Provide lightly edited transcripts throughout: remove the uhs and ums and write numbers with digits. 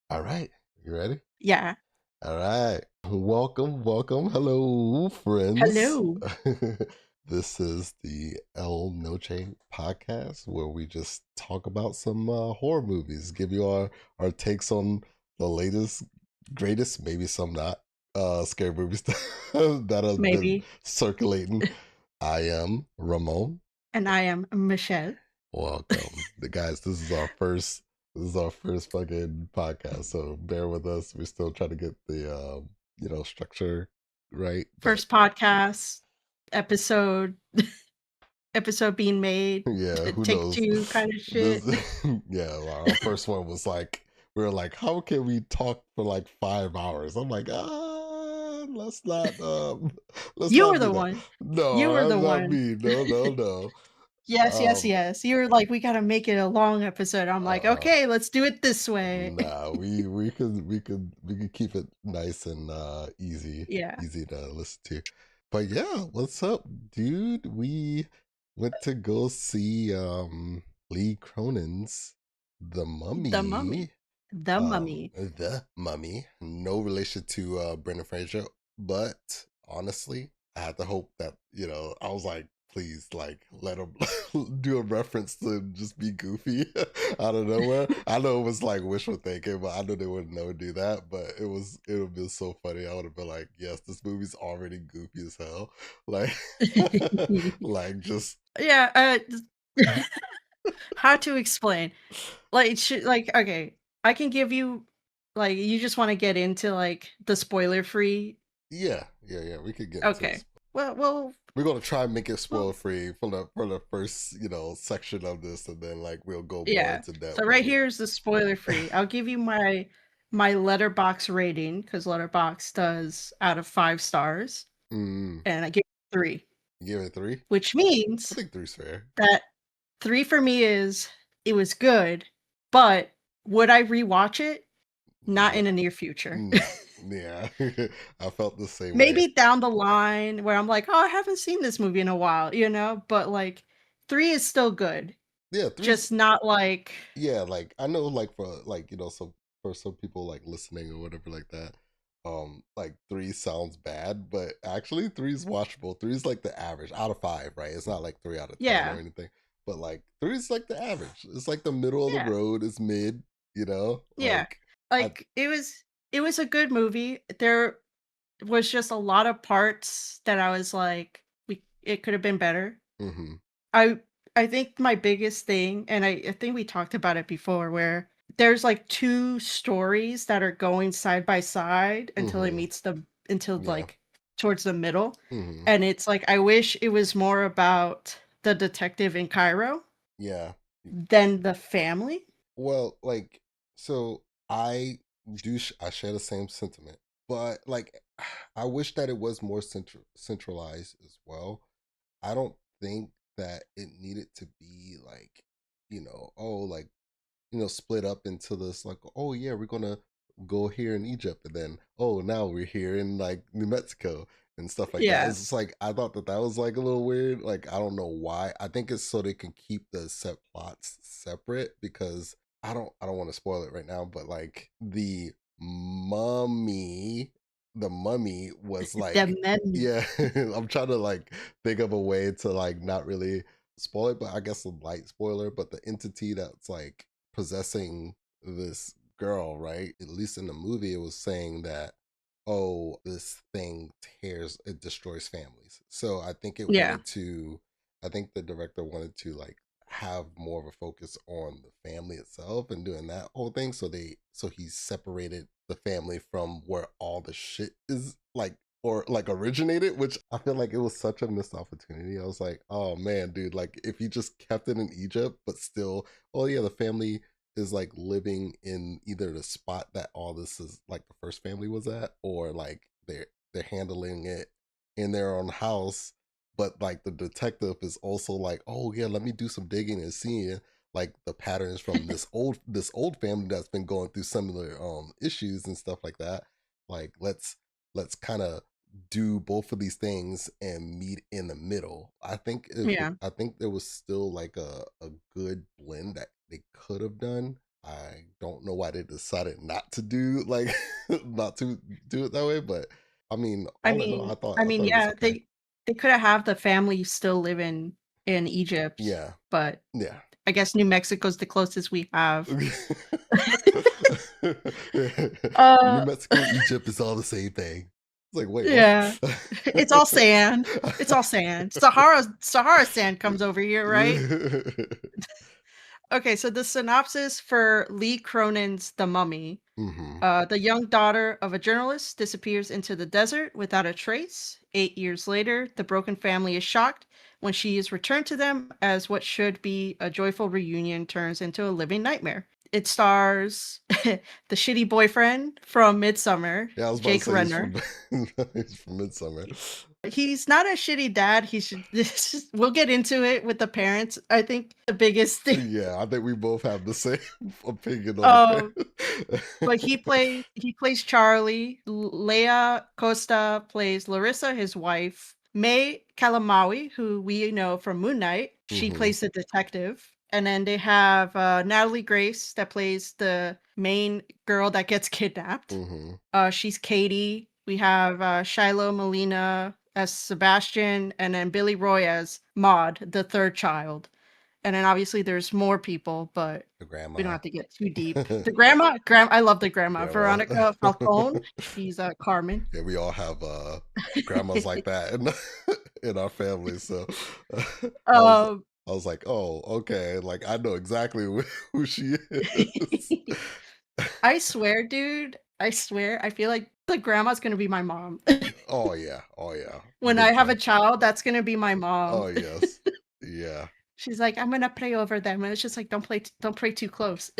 All right. You ready? Yeah. All right. Welcome. Hello, friends. Hello. This is the El Noche podcast where we just talk about some horror movies, give you our takes on the latest, greatest, maybe some not, scary movies that have been Maybe. circulating. I am Ramon. And I am Michelle. Welcome. The guys, this is our first fucking podcast, so bear with us. We're still trying to get the structure right, but First podcast episode episode being made. yeah, who Take knows? two kind of This shit. yeah, our first one was like we were like, how can we talk for like 5 hours? I'm like, let's not let's You not were do the that. one. You No, were the that's not one. me. No. Yes. Um You were like, we gotta make it a long episode. I'm like, uh okay, let's do it this way. Nah, we could keep it nice and easy Yeah. easy to listen to. But yeah, what's up, dude? We went to go see Lee Cronin's The The mummy. Mummy. The mummy. The Mummy. No relation to Brendan Fraser, but honestly, I had to hope that, I was like, please, like, let him do a reference to just be goofy out of nowhere. I know it was like wishful thinking, but I know they would never do that. But it would have been so funny. I would have been like, yes, this movie's already goofy as hell. Like, like just Yeah, how to explain? Like, okay, I can give you like, you just wanna get into, like, the spoiler free. yeah. We could get into Okay. this. Well well We're gonna try and make it well, spoiler free for the first, section of this, and then like we'll go more yeah. into depth So with right here is the spoiler it. free. I'll give you my letterbox rating because letterbox does out of 5 stars, mm, and I give it 3, you give it 3. which I means think three's fair. that 3 for me is it was good, but would I rewatch it? Not No, in the near future. no, yeah. I felt the same way. Maybe down the line where I'm like, "Oh, I haven't seen this movie in a while," you know? But, like, 3 is still good, Yeah, three's just not like yeah. Like I know, like for like some for some people like listening or whatever like that. Like 3 sounds bad, but actually 3's watchable. 3's like the average out of 5, right? It's not like 3 out of 10 or yeah, anything, but like 3's like the average. It's like the middle of the yeah, road. It's mid, yeah. like I. Like, it was a good movie. There was just a lot of parts that I was like, "We it could have been better." Mm-hmm, I I think my biggest thing, and I think we talked about it before, where there's, like, 2 stories that are going side by side mm-hmm, until, yeah, like, towards the middle, mm-hmm, and it's like, I wish it was more about the detective in Cairo yeah. than the family. Well, like, so I I share the same sentiment, but like, I wish that it was more centralized as well. I don't think that it needed to be like, like, split up into this, like, oh yeah, we're gonna go here in Egypt, and then oh now we're here in like New Mexico and stuff like that. Yeah. It's just like I thought that was like a little weird. Like I don't know why. I think it's so they can keep the set plots separate because I don't want to spoil it right now, but like mummy the mummy was The like men. yeah, I'm trying to like think of a way to like not really spoil it, but I guess a light spoiler, but the entity that's like possessing this girl, right? At least in the movie, it was saying that, oh, this thing it destroys families. So Yeah. I think the director wanted to like have more of a focus on the family itself and doing that whole thing. So he separated the family from where all the shit is like or like originated, which I feel like it was such a missed opportunity. I was like, oh man, dude, like if he just kept it in Egypt, but still, oh yeah, the family is like living in either the spot that all this is like the first family was at, or like they're handling it in their own house. But like the detective is also like, oh yeah, let me do some digging and seeing like the patterns from this old family that's been going through similar issues and stuff like that. Like let's kind of do both of these things and meet in the middle. Yeah. I think there was still like a good blend that they could have done. I don't know why they decided not to do like not to do it that way, but I mean, I all in all, mean I thought it was yeah, okay. they coulda have the family still living in Egypt, Yeah, but yeah. I guess New Mexico's the closest we have. New Uh, Mexico, Egypt is all the same thing. It's like, wait, what? yeah. It's all sand. It's all sand. Sahara sand comes over here, right? Okay, so the synopsis for Lee Cronin's The Mummy. Hmm. The young daughter of a journalist disappears into the desert without a trace. 8 years later, the broken family is shocked when she is returned to them as what should be a joyful reunion turns into a living nightmare. It stars the shitty boyfriend from Midsummer, Yeah, I was about to Jake say Renner. he's from Midsummer. He's not a shitty dad. He should. We'll get into it with the parents. I think the biggest thing. Yeah, I think we both have the same opinion on the Oh, pair. but he plays Charlie. Leia Costa plays Larissa, his wife. May Kalamaui, who we know from Moon Knight, she Hmm. plays the detective. And then they have Natalie Grace that plays the main girl that gets kidnapped. Hmm. She's Katie. We have Shiloh Molina as Sebastian, and then Billy Roy as Maud, the third child. And then obviously there's more people, but The we don't grandma. have to get too deep. The grandma, I love the grandma. Grandma. Veronica Falcone, she's Carmen. Yeah, we all have grandmas like that in in our family. So I was um, I was like, oh, okay. Like I know exactly who she is. I swear, dude, I swear, I feel like the grandma's gonna be my mom. Oh yeah. Oh yeah. When I Big have a time. child, that's gonna be my mom. Oh yes. Yeah. She's like, I'm gonna pray over them, and it's just like, don't pray too close.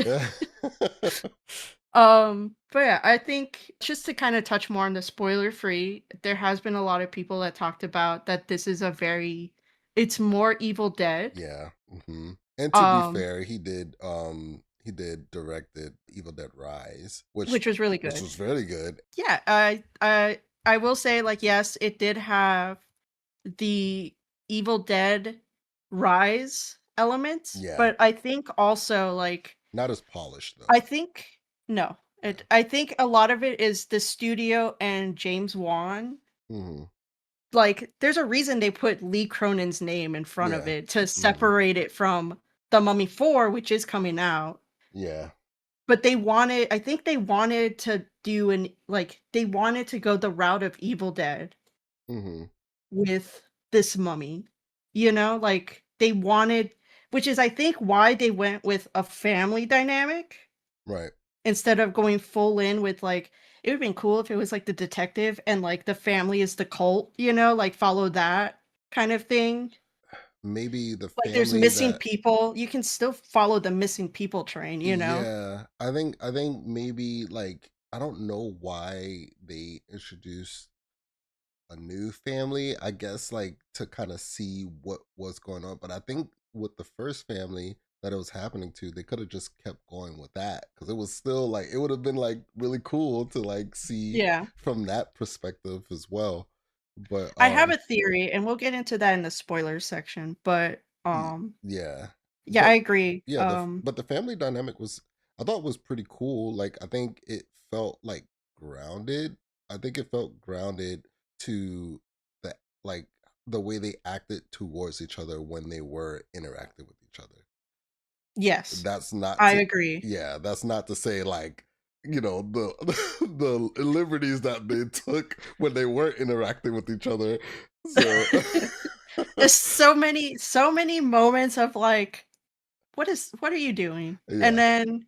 But yeah, I think just to kind of touch more on the spoiler free, there has been a lot of people that talked about that this is it's more Evil Dead. Yeah. Hmm. And to be Um, fair, he did directed Evil Dead Rise, which was really which good. was very good. Yeah, I will say, like, yes, it did have the Evil Dead Rise elements, Yeah. but I think also like Not as polished though. I think no. I think a lot of it is the studio and James Wan. Hmm. Like, there's a reason they put Lee Cronin's name in front of Yeah. it to Hmm. separate it from The Mummy 4, which is coming out. Yeah. But I think they wanted to do they wanted to go the route of Evil Dead Hmm. with this mummy. You know, like they wanted, which is I think why they went with a family dynamic Right. instead of going full in with like it would have been cool if it was like the detective and like the family is the cult, you know, like follow that kind of thing. Maybe the Like there's family missing that people, you can still follow the missing people train, you know? yeah, I think maybe like I don't know why they introduced a new family. I guess like to kind of see what was going on, but I think with the first family that it was happening to, they could have just kept going with that because it was still like it would have been like really cool to like see Yeah. from that perspective as well. But I have a theory and we'll get into that in the spoilers section, but yeah. yeah, I But agree. yeah, the family dynamic was I thought was pretty cool. Like I think it felt like grounded. I think it felt grounded to the like the way they acted towards each other when they were interacting with each other. Yes. That's not I to agree. yeah, that's not to say like the the liberties that they took when they weren't interacting with each other. So There's so many moments of like, what are you doing? And yeah. then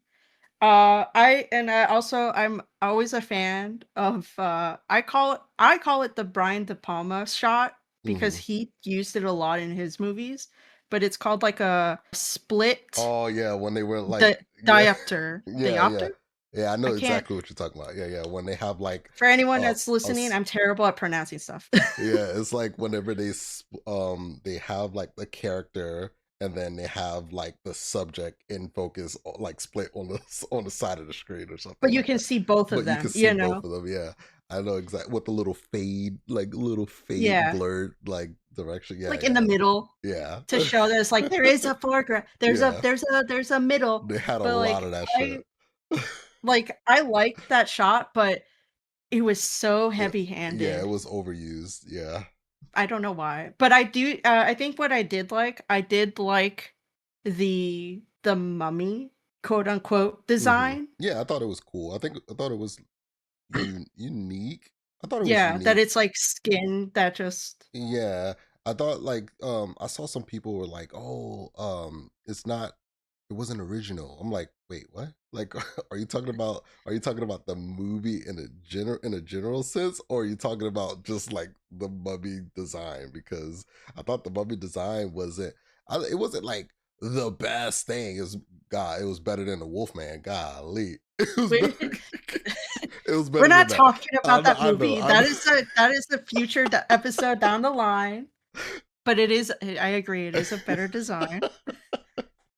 I'm always a fan of I call it the Brian De Palma shot because Hmm. he used it a lot in his movies, but it's called like a split Oh yeah, when they were like the yeah, diopter. yeah, Diopter? yeah, yeah. I I know can't exactly what you're talking about. Yeah, yeah. When they have like, for anyone uh, that's listening, I'm terrible at pronouncing stuff. yeah, it's like whenever they have like the character and then they have like the subject in focus, like split on the on the side of the screen or But something you like can that. see both of But you can them, see you both know? of them. Yeah, I know exactly what the little fade, like little fade Yeah, blurred like direction. Yeah, like in the yeah, middle to yeah, show that it's like there is a foreground, yeah. there's a middle, They had a but lot of that shit. I liked that shot, but it was so It, yeah, it heavy-handed. was overused. Yeah. I don't know why, but I think what I did like the mummy, quote unquote, design. Yeah, I thought it was cool. I thought it was unique. I thought it was Yeah, that unique. it's like skin that just Yeah, I thought like I saw some people were like, "Oh, it's not it wasn't original." I'm like, "Wait, what?" Like are you talking about the movie in a general sense or are you talking about just like the mummy design because I thought the mummy design it wasn't like the best thing. It was better than the Wolfman. Golly. It was we better. It was we're better than not that. talking about that I know. movie. That is the future episode down the line, but it is I agree, it is a better design.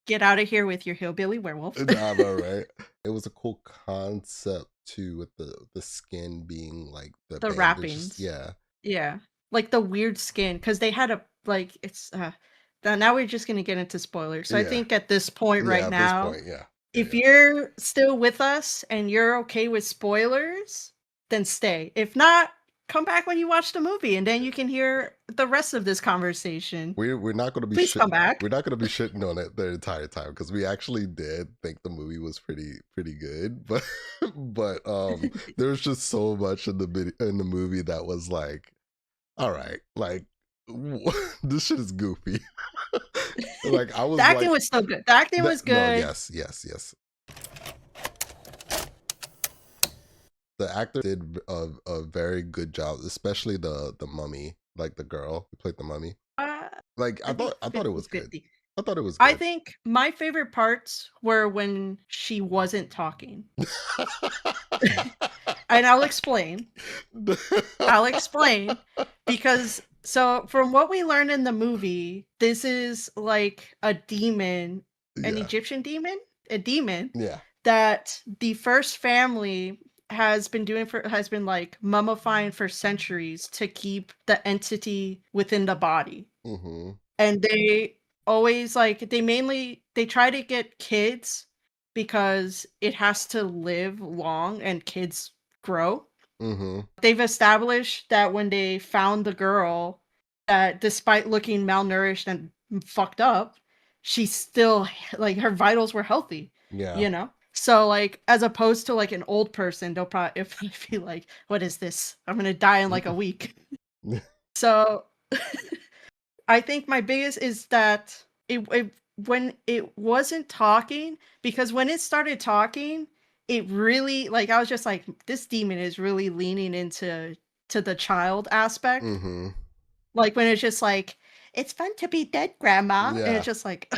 Get out of here with your hillbilly werewolf. I know, right? It was a cool concept too, with the skin being like the The bandages. wrappings. Yeah, Yeah. Like the weird skin, because they had a like it's now we're just gonna get into spoilers. So I yeah, think at this point right yeah. At this now, point, yeah, yeah, if you're still with us and you're okay with spoilers, then stay. If not, come back when you watch the movie and then you can hear the rest of this conversation. we're not going to be Please come back. we're not going to be shitting on it the entire time because we actually did think the movie was pretty good, but there's just so much in the movie that was like, all right, like this shit is goofy. Like I The was acting like, was so good. The acting was no, good. yes. The actor did a very good job, especially the mummy, like the girl who played the mummy. Uh, Like I think I thought it was good. 50-50. I thought it was I good. think my favorite parts were when she wasn't talking. And I'll explain. I'll explain because so from what we learned in the movie, this is like a demon, an Yeah, Egyptian demon, a demon yeah. that the first family has been like mummifying for centuries to keep the entity within the body. Mm-hmm. And they always like they try to get kids because it has to live long and kids grow. Mm-hmm. They've established that when they found the girl, that despite looking malnourished and fucked up, she's still like her vitals were healthy, Yeah. you know? So like as opposed to like an old person, they'll probably if be like, what is this? I'm gonna die in like a week. So I think my biggest is that it when it wasn't talking, because when it started talking, it really like I was just like, this demon is really leaning to the child aspect. Mm-hmm. Like when it's just like, it's fun to be dead, grandma. And Yeah. it's just like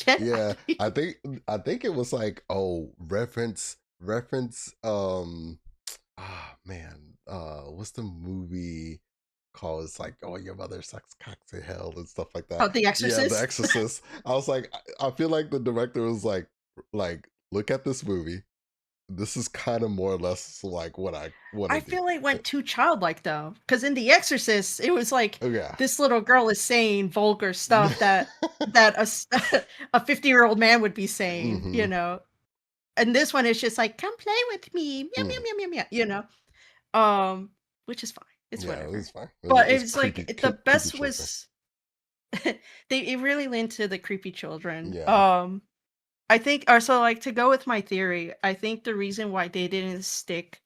get out Yeah. of here. I think it was like, oh, reference man, what's the movie called? It's like, oh, your mother sucks cocks in hell and stuff like Oh, that. The Yeah, The Exorcist. Exorcist. I was like, I feel like the director was like, look at this movie. This is kind of more or less like what I want to I do. feel it went too childlike though, because in The Exorcist, it was like Oh yeah. this little girl is saying vulgar stuff that a 50-year-old man would be saying, Mm-hmm. you know. And this one is just like, come play with me, meow meow Mm. meow meow meow, you know. Which is fine. It's Yeah, it was whatever. fine. But It's it's like the creepy best children. was they it really leaned to the creepy children. Yeah. I think or so like to go with my theory, I think the reason why they didn't stick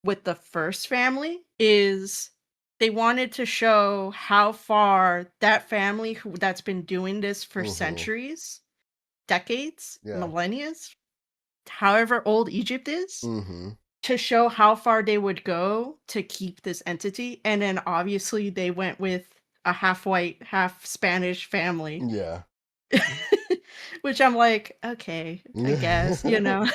with the first family is they wanted to show how far that family that's been doing this for Mm-hmm. centuries, decades, Yeah. millennia, however old Egypt is, Mm-hmm. to show how far they would go to keep this entity. And then obviously they went with a half white, half Spanish family. Yeah. Which I'm like, okay, I guess, you Yeah.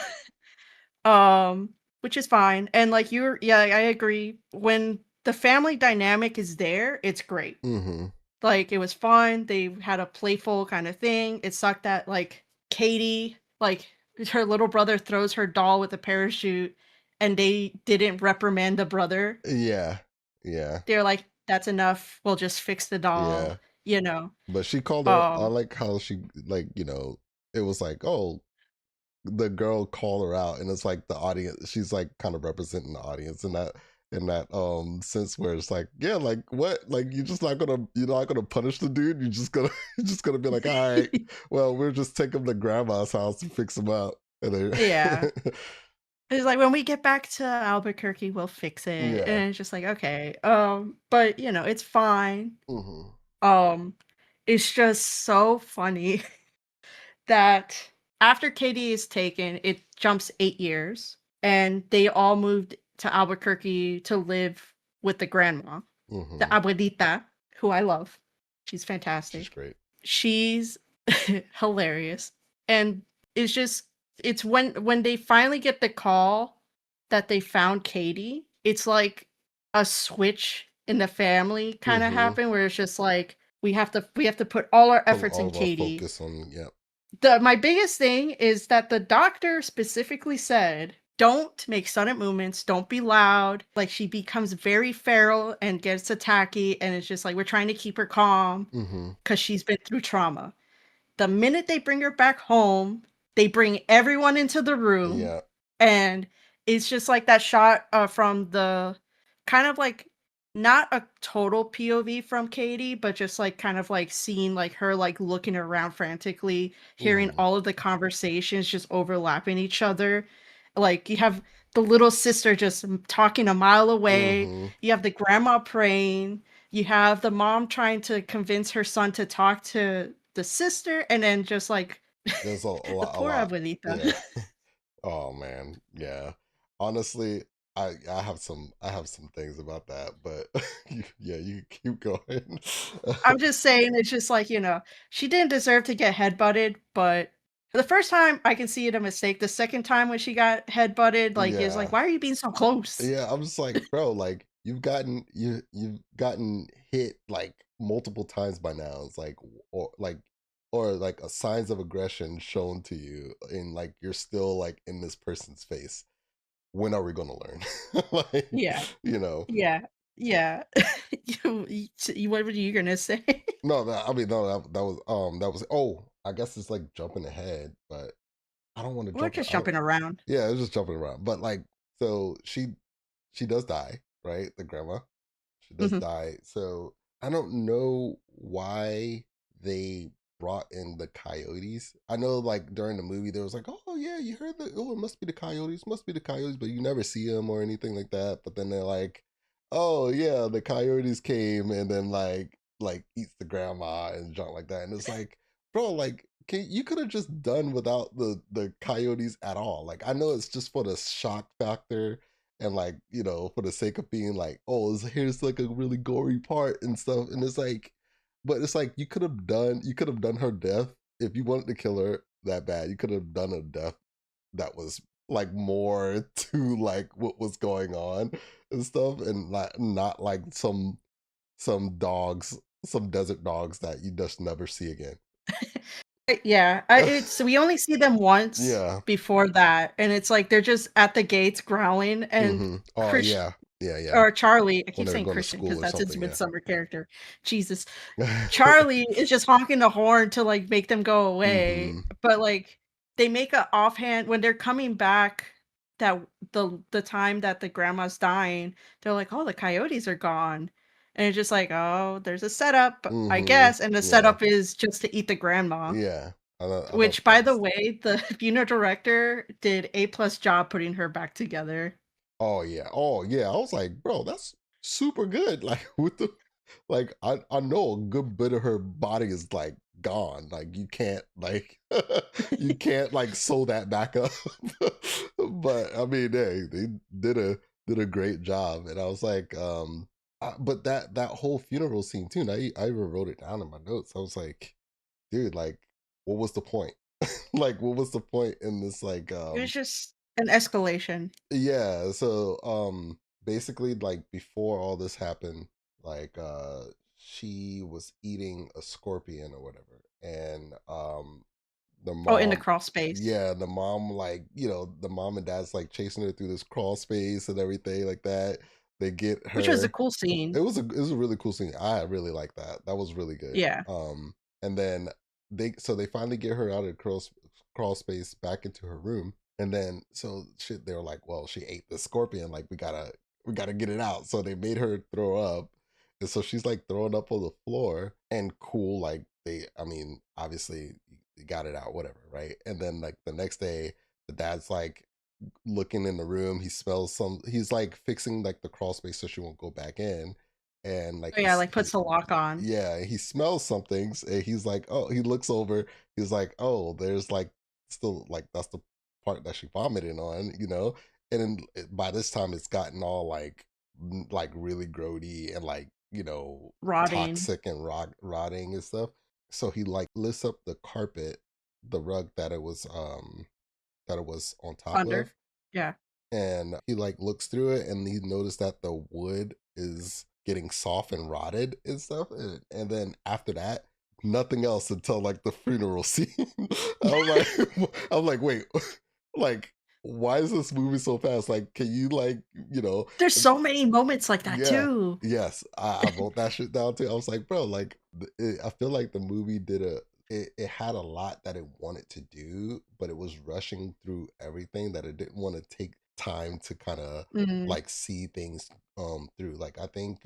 know. Which is fine. And like yeah, I agree. When the family dynamic is there, it's great. Mm-hmm. Like it was fun. They had a playful kind of thing. It sucked that like Katie, like her little brother throws her doll with a parachute and they didn't reprimand the brother. Yeah. Yeah. They're like, "That's enough. We'll just fix the Yeah. doll," you know. But she called her. I Um, like how she like it was like, oh, the girl called her out, and it's like the audience. She's like kind of representing the audience in that sense where it's like, yeah, like what, like you're not gonna punish the dude. You're just gonna you're just gonna be like, all right, well, we're just taking him to grandma's house and fix him up, and yeah. then It's like, "When we get back to Albuquerque, we'll fix it," yeah. and it's just like, "Okay." But, it's fine. Hmm. Um, it's just so funny that after Katie is taken, it jumps 8 years, and they all moved to Albuquerque to live with the grandma, the Hmm. abuelita, who I love. She's She's fantastic. great. She's hilarious, and it's just it's when they finally get the call that they found Katie, it's like a switch in the family kinda Hmm. happened where it's just like, we have to put all our Put efforts all in of our Katie. focus on, yep. My biggest thing is that the doctor specifically said, "Don't make sudden movements, don't be loud." Like, she becomes very feral and gets attacky, and it's just like, we're trying to keep her calm Hmm. because 'cause she's been through trauma. The minute they bring her back home, they bring everyone into the room, Yeah. and it's just like that shot, from the kind of like not a total POV from Katie, but just like kind of like seeing like her like looking around frantically, hearing Hmm. all of the conversations just overlapping each other. Like you have the little sister just talking a mile away. Hmm. You have the grandma praying. You have the mom trying to convince her son to talk to the sister, and then just like There's a the lot, a poor lot. abuelita. Yeah. Oh man, yeah. Honestly, I have some things about that, but yeah, you keep going. I'm just saying, it's just like, she didn't deserve to get headbutted, but the first time I can see it a mistake. The second time when she got headbutted, like, it's like, Yeah. why are you being so close? Yeah, I'm just like, bro, like you've gotten hit like multiple times by now. It's like or like a signs of aggression shown to you, and like you're still like in this person's face. When are we gonna learn? Like, Yeah, you know. yeah, yeah. What were you gonna say? No, I mean, no, that was. Oh, I guess it's like jumping ahead, but I don't want to We're jump. just I don't. jumping around. Yeah, it's just jumping around. But like, so she does die, right? The grandma, she does Mhm. die. So I don't know why they brought in the coyotes. I know, like during the movie, there was like, oh yeah, you heard the, oh, it must be the coyotes, must be the coyotes, but you never see them or anything like that. But then they're like, oh yeah, the coyotes came and then like eats the grandma and junk like that, and it's like, bro, like you could have just done without the coyotes at all. Like I know it's just for the shock factor and like for the sake of being like, oh, here's like a really gory part and stuff, and it's like, but it's like you could have done her death if you wanted to kill her that bad. You could have done a death that was like more to like what was going on and stuff, and like not like some dogs, some desert dogs that you just never see again. Yeah, it's we only see them once Yeah. before that, and it's like they're just at the gates growling, and Mm-hmm. Oh Chris yeah. Yeah, yeah. or Charlie, I When keep they were saying going to Christian because school or that's his something, yeah. midsummer character. Jesus. Charlie is just honking the horn to, like, make them go away, Mm-hmm. but, like, they make a offhand when they're coming back that the time that the grandma's dying, they're like, "Oh, the coyotes are gone." And it's just like, "Oh, there's a setup, I Mm-hmm. guess," and the Yeah. setup is just to eat the grandma, Yeah. I thought which, that by the was. way, the funeral director did A plus job putting her back together. Oh yeah. Oh yeah. I was like, bro, that's super good. Like with the like I know a good bit of her body is like gone. Like you can't like you can't like sew that back up. But I mean, they did a great job. And I was like, but that whole funeral scene too, and I even wrote it down in my notes. I was like, dude, like, what was the point? Like what was the point in this like It was just an escalation. yeah, so basically like before all this happened, like she was eating a scorpion or whatever. And the Oh, in the mom, crawl space. yeah, the mom, like, the mom and dad's like chasing her through this crawl space and everything like that. They get Which was a her. cool scene. It was a really cool scene. I really like that. That was really good. Yeah. And then they finally get her out of the crawl space back into her room. And then so shit, they were like, well, she ate the scorpion. Like we gotta get it out. So they made her throw up. And so she's like throwing up on the floor and cool, like I mean, obviously you got it out, whatever, right? And then like the next day, the dad's like looking in the room. He smells he's like fixing like the crawl space so she won't go back in. And like Oh, yeah, like puts the lock on. yeah, he smells some things and he's like, oh, he looks over, he's like, oh, there's like still like that's the part that she vomited on. And then by this time it's gotten all like really grody and like, Rotting. toxic and rotting and stuff. So he like lifts up the carpet, the rug that it was on top of, Under. Yeah. and he like looks through it and he noticed that the wood is getting soft and rotted and stuff. And then after that, nothing else until like the funeral scene. I'm like, wait, like, why is this movie so fast? Like, can you like, There's so many moments like that yeah, too. yes, I wrote that shit down too. I was like, bro, like, I feel like the movie it had a lot that it wanted to do, but it was rushing through everything that it didn't want to take time to kind of Mhm. like see things through. Like I think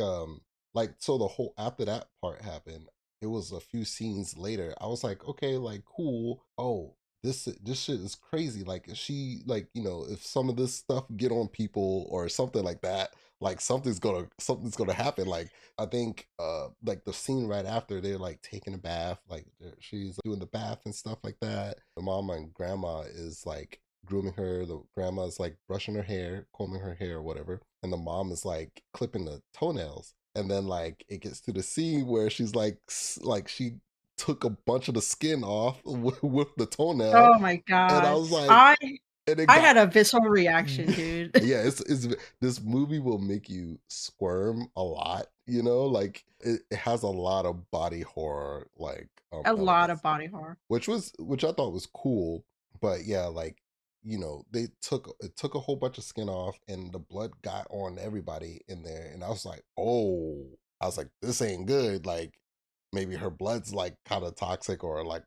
like so the whole after that part happened, it was a few scenes later. I was like, okay, like cool. Oh, this shit is crazy. Like if she like, if some of this stuff get on people or something like that, like something's gonna happen. Like I think like the scene right after they're like taking a bath, like she's doing the bath and stuff like that. The mama and grandma is like grooming her. The grandma's like brushing her hair, combing her hair or whatever. And the mom is like clipping the toenails. And then like it gets to the scene where she's like she took a bunch of the skin off with the toenail. Oh my And I god. was like, I and it I had got a visceral reaction, dude. yeah, it's this movie will make you squirm a lot, like it has a lot of body horror like A lot of elements, body horror. which I thought was cool. But yeah, like they took a whole bunch of skin off and the blood got on everybody in there, and I was like, oh, I was like, this ain't good. Like maybe her blood's like kind of toxic, or like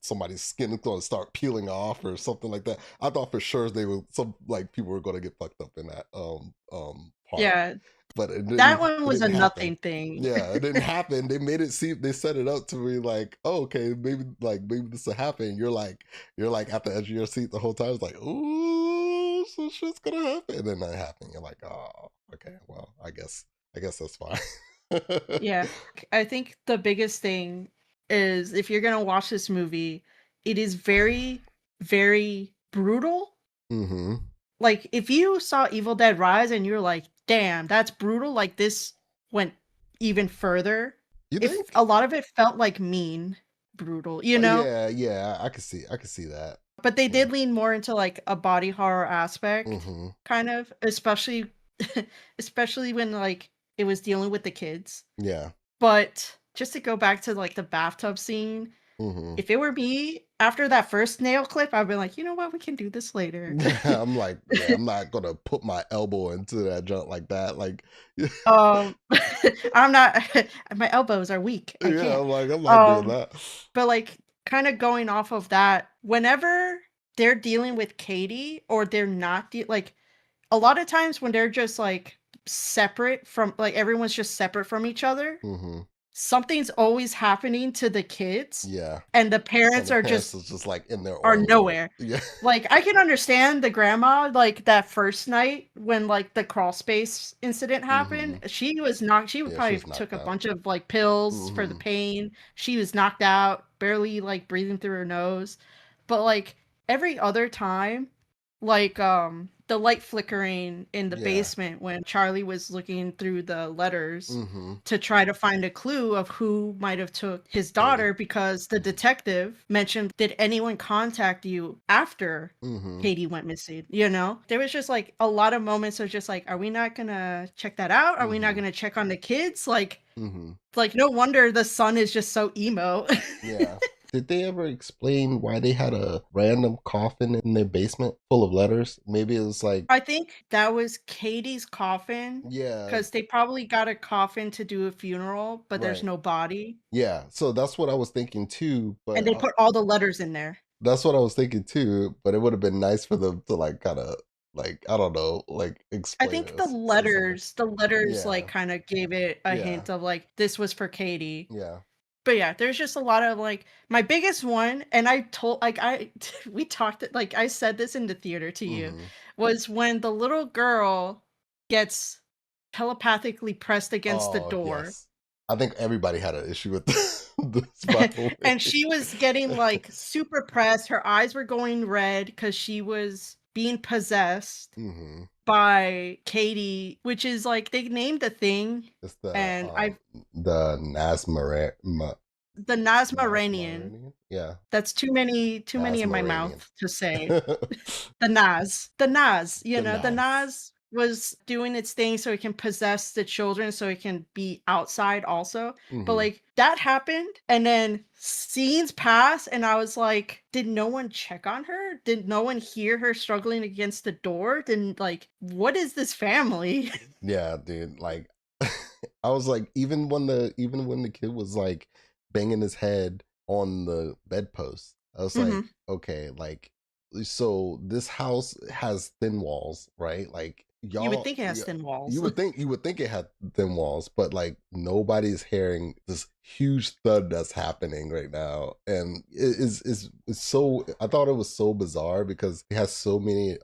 somebody's skin is going to start peeling off or something like that. I thought for sure some like people were going to get fucked up in that part, Yeah, but it that didn't one it was a didn't happen. nothing thing. Yeah, it didn't happen. They made it seem, they set it up to be like, oh, okay, maybe this will happen. You're like at the edge of your seat the whole time. It's like, ooh, so shit's gonna happen, and then that happened. You're like, oh, okay, well, I guess that's fine. Yeah. I think the biggest thing is if you're gonna watch this movie, it is very, very brutal. Mm-hmm. Like, if you saw Evil Dead Rise and you're like, damn, that's brutal, like this went even further. You If think? a lot of it felt like mean, brutal, you know? Yeah, yeah, I could see that. But they Yeah. did lean more into like a body horror aspect, Mm-hmm. kind of, especially especially when like it was dealing with the kids. Yeah. But just to go back to like the bathtub scene, Mm-hmm. if it were me, after that first nail clip, I'd be like, you know what, we can do this later. I'm like, yeah, I'm not gonna put my elbow into that junk like that. Like, yeah, Um, I'm not my elbows are weak. I can't. I'm like, I'm not doing Um, that. but like kind of going off of that, whenever they're dealing with Katie or they're not like a lot of times when they're just like separate from like everyone's just separate from each other, Mm-hmm. something's always happening to the kids Yeah. and the And parents the are parents just is just like in their are own little, nowhere. yeah. Like, I can understand the grandma, like, that first night when, like, the crawl space incident Mm-hmm. happened, she was knocked she would Yeah, she probably was took knocked a out. bunch of, like, pills for the Mm-hmm. pain. She was knocked out, barely, like, breathing through her nose. But, like, every other time, like, the light flickering in the Yeah. basement when Charlie was looking through the letters Mm-hmm. to try to find a clue of who might have took his Katie. daughter because the detective mentioned, did anyone contact you after Mm-hmm. Katie went missing? You know, there was just like a lot of moments of just like, are we not gonna check that out? Are we not Mm-hmm. gonna check on the kids? Mm-hmm. Like no wonder the son is just so emo. Yeah. Did they ever explain why they had a random coffin in their basement full of letters? Maybe it was like, I think that was Katie's coffin yeah, because they probably got a coffin to do a funeral, but there's right. no body. Yeah, so that's what I was thinking too, And but they put all the letters in there. that's what I was thinking too, but it would have been nice for them to like kind of like I don't know, like I explain think it or say something. the letters like Yeah. kind of gave it a Yeah. hint of like this was for Katie. Yeah. But yeah, there's just a lot of like my biggest one, and I told like I we talked like I said this in the theater to you, Mhm. was when the little girl gets telepathically pressed against the Oh, door. yes. I think everybody had an issue with this, by the And way. she was getting like super pressed. Her eyes were going red because she was being possessed Mhm. by Katie, which is like they named the thing, It's and I the the Nazmaranian. Nasmaranian? Yeah. That's too many in my Nasmaranian. mouth to say. The Nas, The the Nas. Nas was doing its thing so it can possess the children so it can be outside also. But Mhm. like that happened and then scenes pass and I was like, did no one check on her? Did no one hear her struggling against the door? Didn't like what is this family? Yeah, dude. Like, I was like, even when the kid was like banging his head on the bedpost, I was like, Mhm. okay, like, so this house has thin walls, right? Like, You would y'all, think it has yeah, thin walls. you would think it had thin walls, but like nobody's hearing this huge thud that's happening right now, and it's so. I thought it was so bizarre because it has so many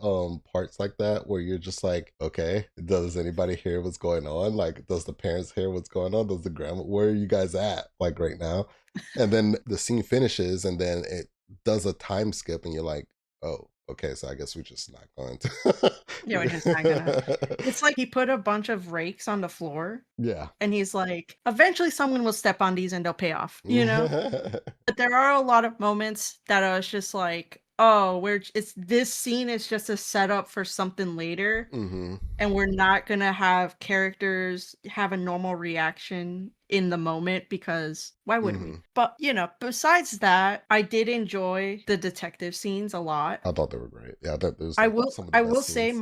parts like that where you're just like, okay, does anybody hear what's going on? Like, does the parents hear what's going on? Does the grandma? Where are you guys at? Like right now, and then the scene finishes, and then it does a time skip, and you're like, oh, okay, so I guess we're just not going Yeah, we're just not gonna. to. It's like he put a bunch of rakes on the floor Yeah. and he's like, eventually someone will step on these and they'll pay off, you know? But there are a lot of moments that I was just like, oh, it's this scene is just a setup for something later, Hmm. and we're not gonna have characters have a normal reaction in the moment because why would we? Hmm. But besides that, I did enjoy the detective scenes a lot. I thought they were great. Yeah, I thought it was like some of the I best will say scenes.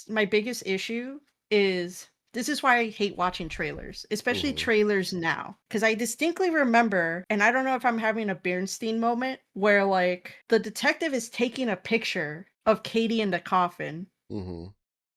my biggest issue is this is why I hate watching trailers, especially Hmm. trailers now. Because I distinctly remember, and I don't know if I'm having a Bernstein moment, where like the detective is taking a picture of Katie in the coffin Hmm.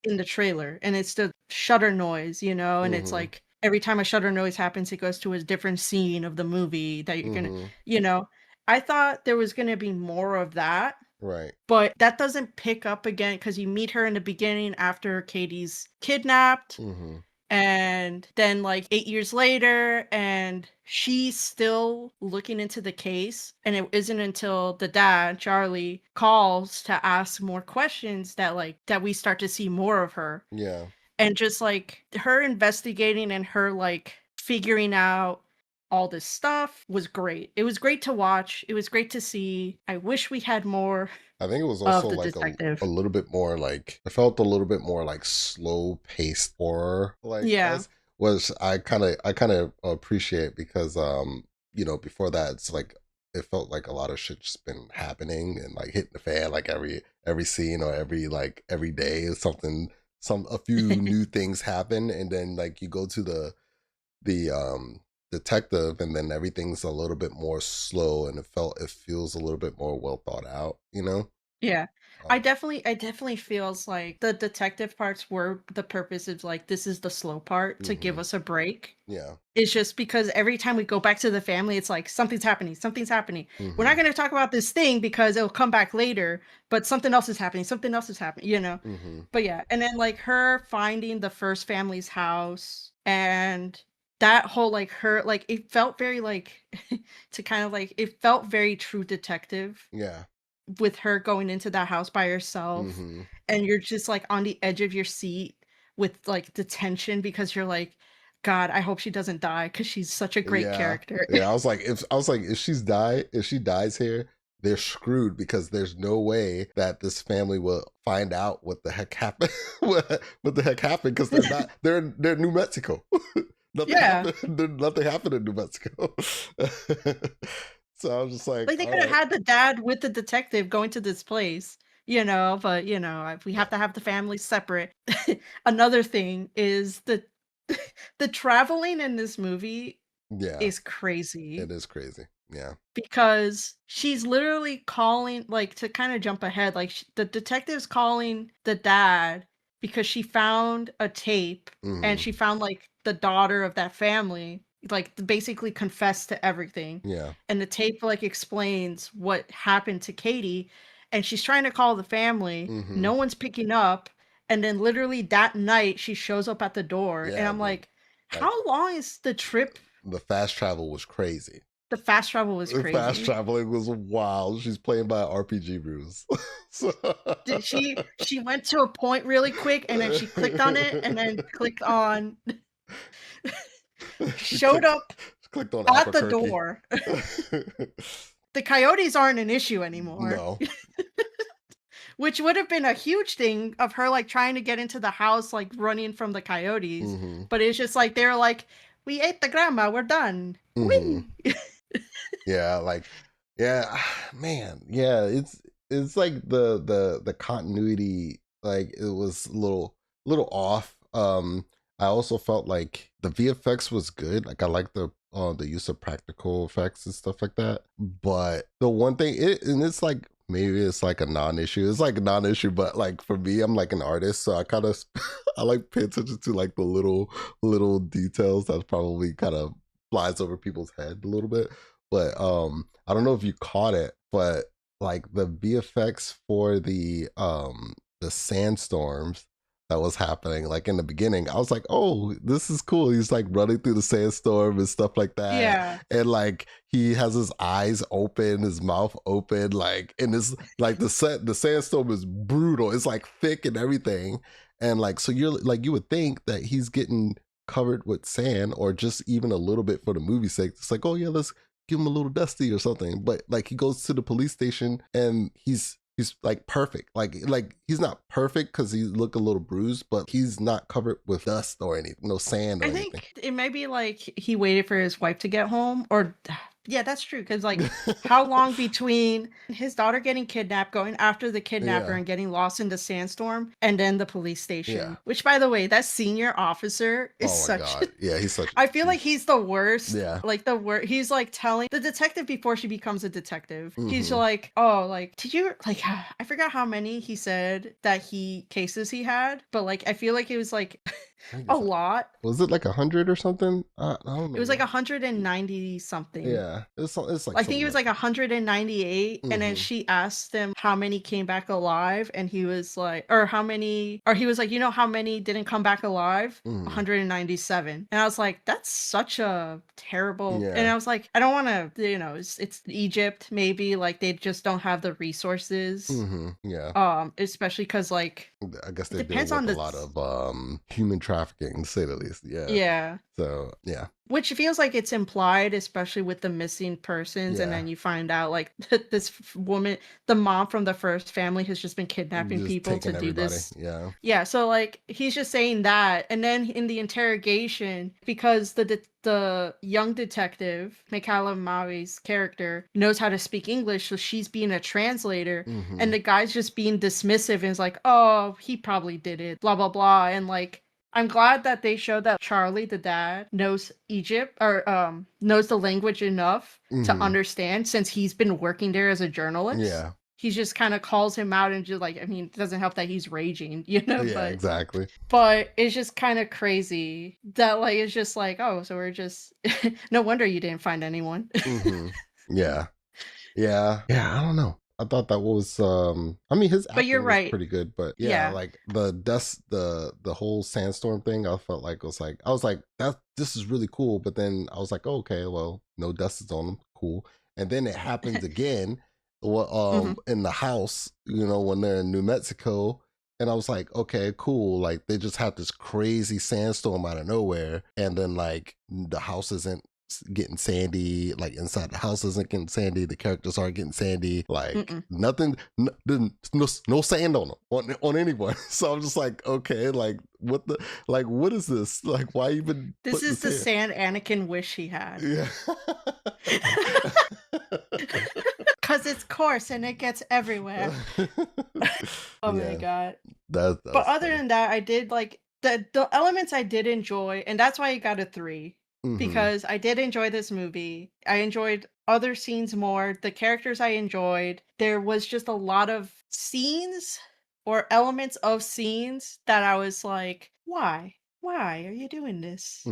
in the trailer, and it's the shutter noise, and it's Hmm. like every time a shutter noise happens, it goes to a different scene of the movie that you're gonna, Hmm. you know. I thought there was gonna be more of that, Right. but that doesn't pick up again because you meet her in the beginning after Katie's kidnapped, Hmm. and then like 8 years later, and she's still looking into the case. And it isn't until the dad, Charlie, calls to ask more questions that we start to see more of her. Yeah. And just like her investigating and her like figuring out all this stuff was great. It was great to watch. It was great to see. I wish we had more I think it was also of the like a detective. little bit more like it felt a little bit more like slow paced horror like Yeah. as was I kind of appreciate because before that it's like it felt like a lot of shit just been happening and like hitting the fan like every scene or every day is something some a few new things happen and then like you go to the detective and then everything's a little bit more slow and it feels a little bit more well thought out, you know. Yeah. um, I definitely feels like the detective parts were the purpose of like this is the slow part to give hmm. us a break. Yeah. It's just because every time we go back to the family, it's like something's happening, something's happening. We're not Hmm. going to talk about this thing because it'll come back later, but something else is happening, something else is happening. Hmm. But yeah, and then like her finding the first family's house and that whole like her like it felt very like to kind of like it felt very true detective Yeah. with her going into that house by herself, Hmm. and you're just like on the edge of your seat with like the tension because you're like, God, I hope she doesn't die because she's such a great Yeah. character. Yeah. I was like, if she dies here, they're screwed because there's no way that this family will find out what the heck happened. what the heck happened because they're New Mexico. Nothing Yeah. happened. Nothing happened in New Mexico. So I was just like, Like, they all could have right. had the dad with the detective going to this place, but, if we have to have the family separate. Another thing is the traveling in this movie Yeah, is crazy it is crazy. Yeah. because she's literally calling like, to kinda jump ahead, like, the detective's calling the dad because she found a tape, and Hmm. she found, like, the daughter of that family, like, basically confessed to everything, Yeah. and the tape, like, explains what happened to Katie, and she's trying to call the family, Hmm. no one's picking up, and then literally that night, she shows up at the door, and Yeah, I'm dude. like, Like "How long is the trip?" the fast travel was crazy. The fast travel was The fast crazy. traveling was wild. She's playing by RPG rules. So Did she went to a point really quick, and then she clicked on it, and then clicked on she showed clicked up she clicked on at the Albuquerque. door. The coyotes aren't an issue anymore, No. which would have been a huge thing of her, like, trying to get into the house, like, running from the coyotes, Hmm. but it's just like, they're like, "We ate the grandma, we're done. Hmm. Whee!" Yeah, like, yeah, man, yeah, it's like the continuity, like it was a little off. I also felt like the VFX was good. Like I like the use of practical effects and stuff like that. But the one thing, and it's like maybe it's like a non-issue. It's like a non-issue, but like for me, I'm like an artist, so I kind of I like pay attention to like the little details that probably kind of flies over people's head a little bit. But I don't know if you caught it, but like the VFX for the sandstorms that was happening, like in the beginning, I was like, oh, this is cool. He's like running through the sandstorm and stuff like that. Yeah. And like he has his eyes open, his mouth open, like, and this like the sandstorm is brutal. It's like thick and everything. And like so you're like you would think that he's getting covered with sand or just even a little bit for the movie's sake. It's like, oh yeah, let's give him a little dusty or something. But like he goes to the police station and he's like perfect. Like he's not perfect because he look a little bruised, but he's not covered with dust or anything, no sand or I anything. think it may be like he waited for his wife to get home, or yeah, that's true. Because like, how long between his daughter getting kidnapped, going after the kidnapper, Yeah, and getting lost in the sandstorm, and then the police yeah. station? Which, by the way, that senior officer is Oh my such. god. Yeah, he's such. I feel like he's the worst. Yeah. Like the worst. He's like telling the detective before she becomes a detective. He's Mm-hmm. like, "Oh, like did you like?" I forgot how many he said that he cases he had, but like I feel like it was like I think a it's like, lot. was it like 100 or something? I don't It was like know. 190 something. Yeah, it's like I think it something was like like 198, and then mm-hmm. she asked him how many came back alive, and he was like, or how many, or he was like, how many didn't come back alive? Mm-hmm. 197. And I was like, that's such a terrible. And Yeah. I was like, I don't want to, it's Egypt, maybe like they just don't have the resources. Mm-hmm. Yeah. Especially because like I guess it they're dealing depends on with a the lot of human trafficking, to say the least. Yeah. yeah. So yeah, Which feels like it's implied, especially with the missing persons, and yeah. then you find out like this woman, the mom from the first family, has just been kidnapping Just people to taking do everybody. this. Yeah. Yeah, so like he's just saying that, and then in the interrogation, because the young detective, Michaela Mavi's character, knows how to speak English, so she's being a translator, Mm-hmm. and the guy's just being dismissive and is like, "Oh, he probably did it," blah blah blah, and like I'm glad that they showed that Charlie, the dad, knows Egypt or knows the language enough to Mm-hmm. understand since he's been working there as a journalist. Yeah. He just kind of calls him out and just like, I mean, it doesn't help that he's raging, Yeah. but Exactly. it's just kind of crazy that like it's just like, oh, so we're just no wonder you didn't find anyone. Mm-hmm. Yeah. Yeah. Yeah. I don't know. I thought that was I mean his But you're acting was right. pretty good, but yeah, Yeah. like the dust the whole sandstorm thing, I felt like was like I was like that this is really cool, but then I was like, oh, okay, well, no dust is on them. Cool. And then it happens again Hmm. in the house, when they're in New Mexico. And I was like, okay, cool. Like they just had this crazy sandstorm out of nowhere, and then like the house isn't getting sandy, like inside the house isn't getting sandy, the characters aren't getting sandy, like nothing, no sand on them, on anyone. So I'm just like, okay, like what is this? Like, why even This put is this the here? sand Anakin wish he had. Yeah. Because it's coarse and it gets everywhere. Oh my god. That's But other funny. than that, I did like the elements I did enjoy, and that's why I got a 3. Because I did enjoy this movie. I enjoyed other scenes more. The characters I enjoyed. There was just a lot of scenes or elements of scenes that I was like, why? Why are you doing this?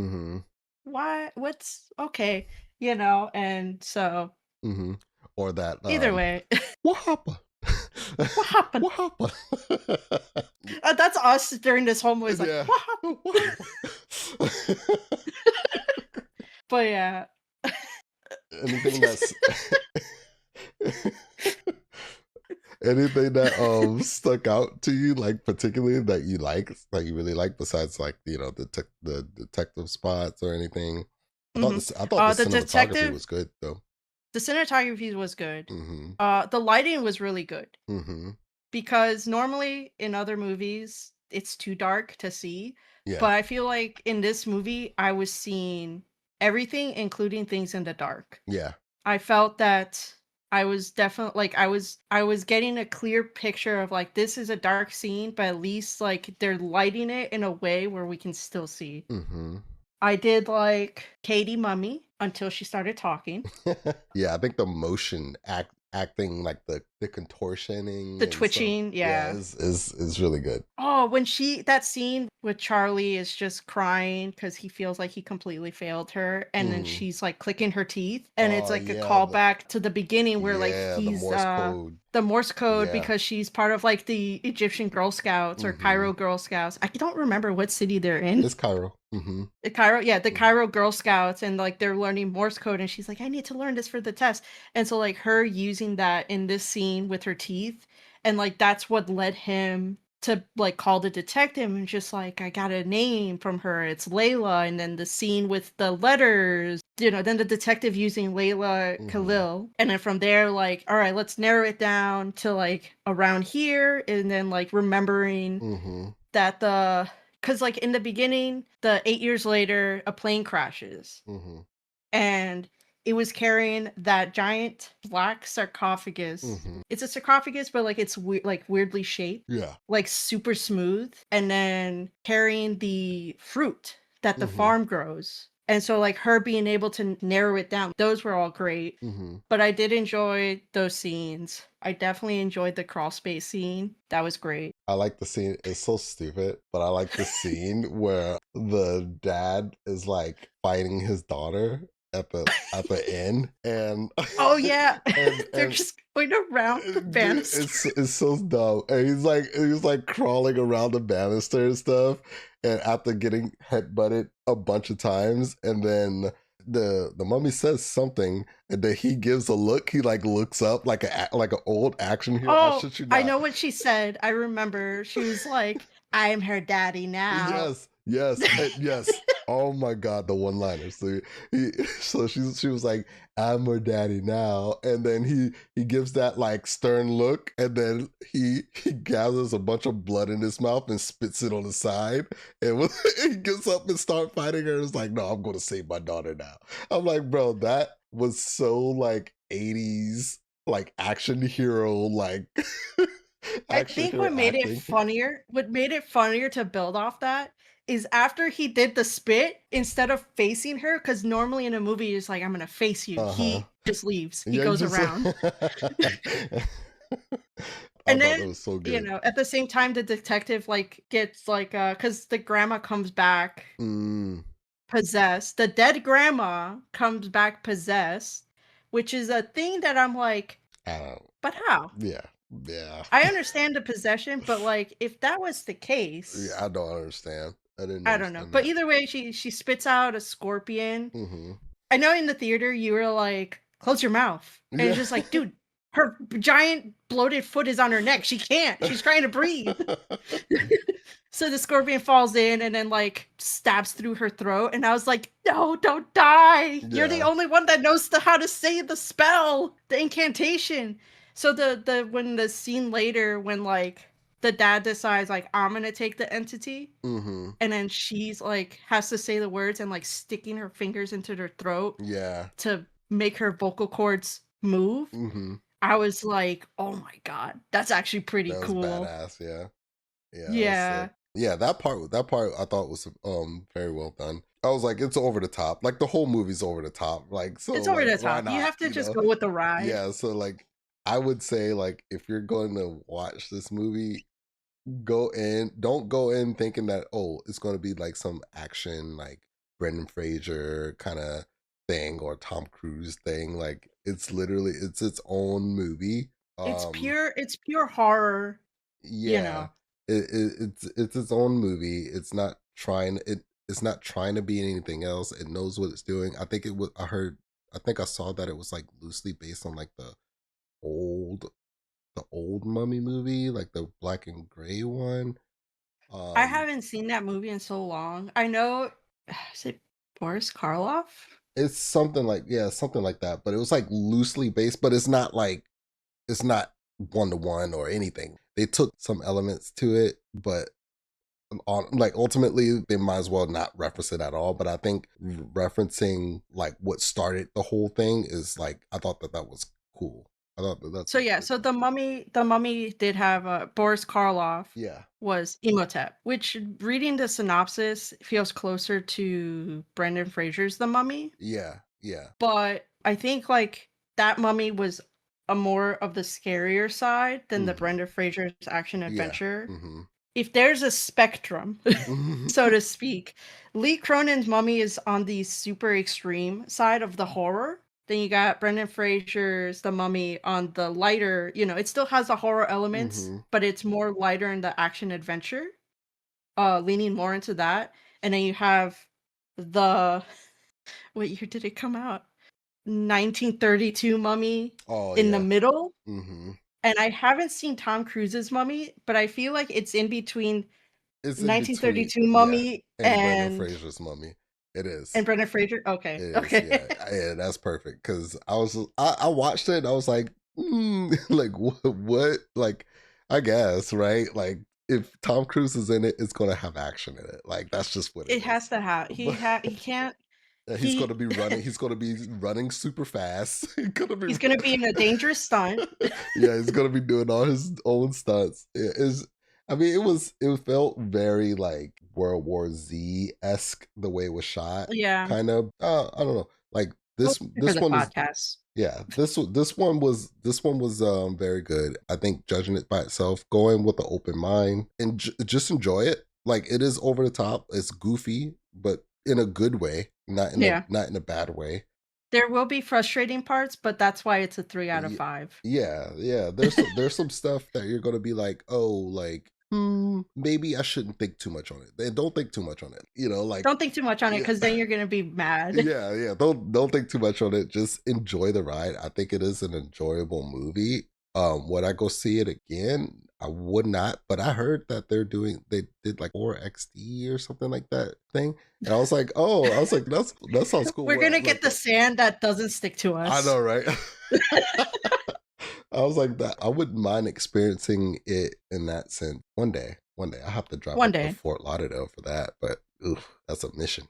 Why? What's okay? And so Or that either way, what happened? what happened? What happened? That's us during this whole movie. It's like, Yeah. what happened? What happened? But yeah. Anything that's anything that stuck out to you, like particularly that you really like, besides like the detective spots or anything? I thought the The cinematography detective, was good though. the cinematography was good. Mm-hmm. The lighting was really good Mm-hmm. because normally in other movies it's too dark to see, Yeah. but I feel like in this movie I was seeing everything, including things in the dark. Yeah. I felt that I was definitely like I was getting a clear picture of like this is a dark scene, but at least like they're lighting it in a way where we can still see. Mm-hmm. I did like Katie Mummy until she started talking. Yeah, I think the motion acting, like the contortioning The and stuff, twitching, yeah, yeah. is really good. Oh, when that scene with Charlie is just crying because he feels like he completely failed her, and then Mm. she's like clicking her teeth, and it's Oh like a yeah, callback to the beginning where like the he's Morse code. the Morse code Yeah. because she's part of like the Egyptian Girl Scouts or Mm-hmm. Cairo Girl Scouts. I don't remember what city they're in. It's Cairo. Mm-hmm. The Cairo, yeah, the Mm-hmm. Cairo Girl Scouts, and like they're learning Morse code, and she's like, I need to learn this for the test. And so like her using that in this scene with her teeth, and like that's what led him to like call the detective and just like, I got a name from her, it's Layla. And then the scene with the letters, then the detective using Layla Mm-hmm. Khalil. And then from there, like, all right, let's narrow it down to like around here, and then like remembering Mm-hmm. that because like in the beginning, the 8 years later, a plane crashes, Mm-hmm. and it was carrying that giant black sarcophagus. Mm-hmm. It's a sarcophagus, but like it's like weirdly shaped, Yeah. like super smooth, and then carrying the fruit that the Mm-hmm. farm grows. And so like her being able to narrow it down, those were all great. Mm-hmm. But I did enjoy those scenes. I definitely enjoyed the crawl space scene. That was great. I like the scene. It's so stupid, but I like the scene where the dad is like fighting his daughter at the inn, and Oh yeah, they're and just going around the dude, banister. it's so dumb. And he's like crawling around the banister and stuff, and after getting headbutted a bunch of times, and then the mummy says something, and then he gives a look. He like looks up like like an old action hero. I Oh, shit you I not. know what she said. I remember. She was like, "I'm her daddy now." Yes, yes, yes. Oh my god, the one liner. So she was like, "I'm her daddy now," and then he gives that like stern look, and then he gathers a bunch of blood in his mouth and spits it on the side, and when he gets up and start fighting her, it's like, "No, I'm going to save my daughter now." I'm like, bro, that was so like 80s like action hero like I action think hero acting. what made it funnier to build off that is after he did the spit, instead of facing her, because normally in a movie he's like, I'm gonna face you. Uh huh. He just leaves. He Yeah, you goes just. around. I And thought that then, was so good. at the same time the detective like gets like because the grandma comes back Mm, possessed. The dead grandma comes back possessed, which is a thing that I'm like, I don't. but how? Yeah, yeah, I understand the possession, but like if that was the yeah. case, I don't understand. I didn't I don't know. understand But that. either way, she spits out a scorpion. Mm-hmm. I know in the theater you were like, close your mouth. And Yeah. it's just like, dude, her giant bloated foot is on her neck. She can't. She's trying to breathe. So the scorpion falls in and then like stabs through her throat. And I was like, no, don't die. You're the Yeah. only one that knows how to say the spell, the incantation. So when the scene later when like the dad decides like I'm gonna take the entity, Mm-hmm. and then she's like has to say the words and like sticking her fingers into her throat Yeah. to make her vocal cords move. Mm-hmm. I was like, oh my god, that's actually pretty That was cool. badass. Yeah. Yeah, that was sick. Yeah. Yeah, that part I thought was very well done. I was like, it's over the top. Like the whole movie's over the top. Like, so It's over like the why top. You not? have to just go with the ride. Yeah, so like I would say like if you're going to watch this movie, don't go in thinking that, oh, it's gonna be like some action like Brendan Fraser kind of thing or Tom Cruise thing. Like it's literally it's its own movie. It's pure horror, you Yeah, know. it's its own movie. It's not trying to be anything else. It knows what it's doing. I think it was. I think I saw that it was like loosely based on like old the old Mummy movie, like the black and gray one. I Um, haven't seen that movie in so long. I know is it Boris Karloff? it's something like something like that. But it was like loosely based. But it's not one to one or anything. They took some elements to it, but on like ultimately they might as well not reference it at all. But I think referencing like what started the whole thing is like I thought that was cool. I thought that's So yeah, really so cool. the mummy did have Boris Karloff Yeah, was Imhotep, which reading the synopsis feels closer to Brendan Fraser's The Mummy. yeah, yeah. But I think like that mummy was a more of the scarier side than the Hmm. Brendan Fraser's action Yeah. adventure. Hmm. If there's a spectrum, so to speak, Lee Cronin's Mummy is on the super extreme side of the horror. Then you got Brendan Fraser's The Mummy on the lighter, it still has the horror elements, Hmm. but it's more lighter in the action adventure, leaning more into that. And then you have the what year did it come out? 1932 Mummy Oh in the yeah. middle. Hmm. And I haven't seen Tom Cruise's Mummy, but I feel like it's in between It's in between. 1932 Yeah, Mummy and Brendan Fraser's Mummy. It is. and Brendan Fraser. It Okay. is, Okay. yeah, yeah, that's perfect. Because I watched it, and I was like, like what, like, I guess, right? Like, if Tom Cruise is in it, it's gonna have action in it. Like, that's just what it It is. has to have But he can't he's gonna he be running. He's gonna be running super fast. He's gonna be, he's gonna be in a dangerous stunt. yeah, he's gonna be doing all his own stunts. It is. I mean, it felt very like World War Z esque the way it was shot. Yeah. Kind of. I don't know. Like We'll for this the one is podcast. yeah. This one was very good. I think judging it by itself, going with an open mind and just enjoy it. Like it is over the top. It's goofy, but in a good way, Yeah. not in a bad way. There will be frustrating parts, but that's why it's a 3 out of 5. Yeah, yeah. There's some stuff that you're gonna be like, oh, like, maybe I shouldn't think too much on it. And don't think too much on it. Like, Don't think too much on it yeah, because then you're gonna be mad. yeah, yeah. Don't think too much on it. Just enjoy the ride. I think it is an enjoyable movie. Would I go see it again? I would not, but I heard that they did like 4XD or something like that thing. And I was like, that sounds cool. We're gonna get Like the sand that doesn't stick to I us. know, right? I was like that. I wouldn't mind experiencing it in that sense. One day I have to drive One up to day. Fort Lauderdale for that. But oof, that's a mission.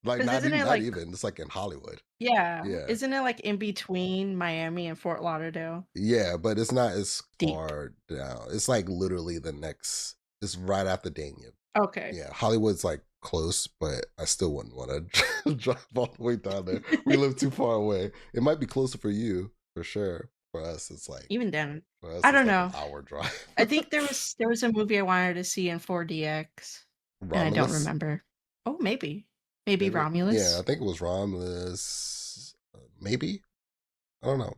Like Because isn't it not like even. It's like in Hollywood. yeah, Yeah, isn't it like in between Miami and Fort Lauderdale? yeah, but it's not as Deep. far down. It's like literally the next. It's right after Dania. Okay. Yeah, Hollywood's like close, but I still wouldn't want to drive all the way down there. We live too far away. It might be closer for you, for sure. For us, Even then. I it's don't like an know. hour drive. I think there was a movie I wanted to see in 4DX and I don't Romulus, remember. Oh, maybe. Maybe maybe. Yeah, I Romulus. think it was Romulus. Maybe I don't know,